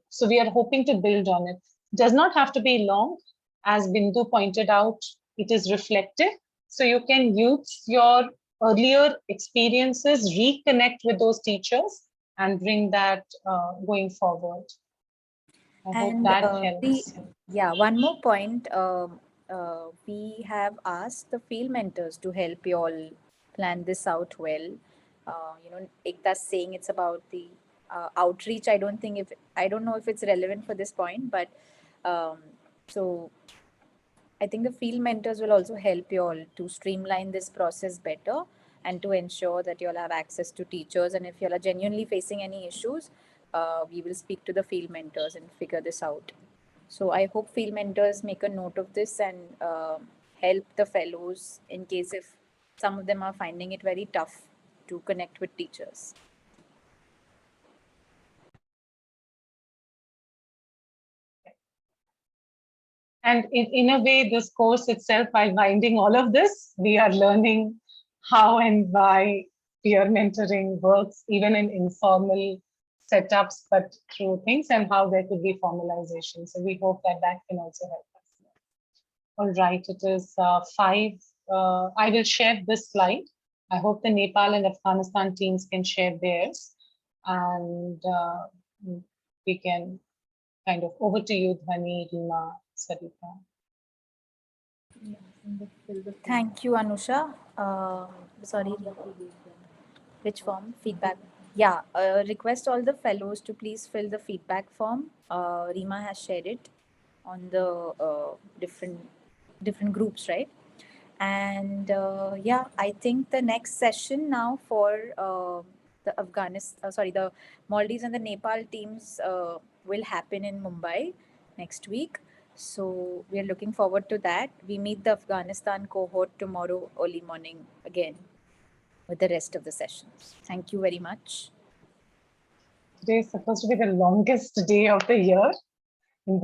So we are hoping to build on it. Does not have to be long. As Bindu pointed out, it is reflective. So you can use your earlier experiences, reconnect with those teachers, and bring that going forward. I hope that helps. One more point. We have asked the field mentors to help you all plan this out well. Ekta's saying it's about the outreach. I don't know if it's relevant for this point, but so I think the field mentors will also help you all to streamline this process better and to ensure that you all have access to teachers. And if you all are genuinely facing any issues, we will speak to the field mentors and figure this out. So I hope field mentors make a note of this and help the fellows in case if some of them are finding it very tough to connect with teachers. And in a way, this course itself, by binding all of this, we are learning how and why peer mentoring works, even in informal setups, but through things, and how there could be formalization. So we hope that can also help us. All right, it is 5. I will share this slide. I hope the Nepal and Afghanistan teams can share theirs. And we can kind of, over to you, Dhani, Rima, Sarita. Thank you, Anusha. Sorry, which form? Feedback. Yeah, request all the fellows to please fill the feedback form. Rima has shared it on the different groups, right? And I think the next session now for the Maldives and the Nepal teams will happen in Mumbai next week. So we are looking forward to that. We meet the Afghanistan cohort tomorrow early morning again with the rest of the sessions. Thank you very much. Today is supposed to be the longest day of the year in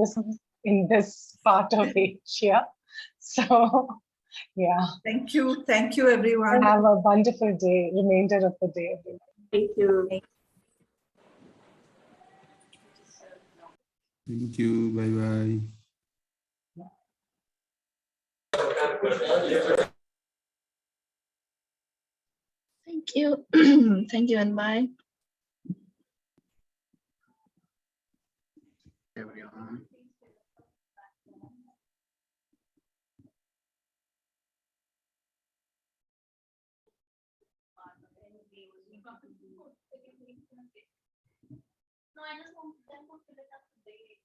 this part of Asia. So Yeah. Thank you, everyone. Have a wonderful day, remainder of the day, everyone. Thank you. Thank you. Bye-bye. Thank you. Thank you and bye. Everyone. No, I just want them to fill it up today.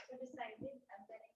So decided and then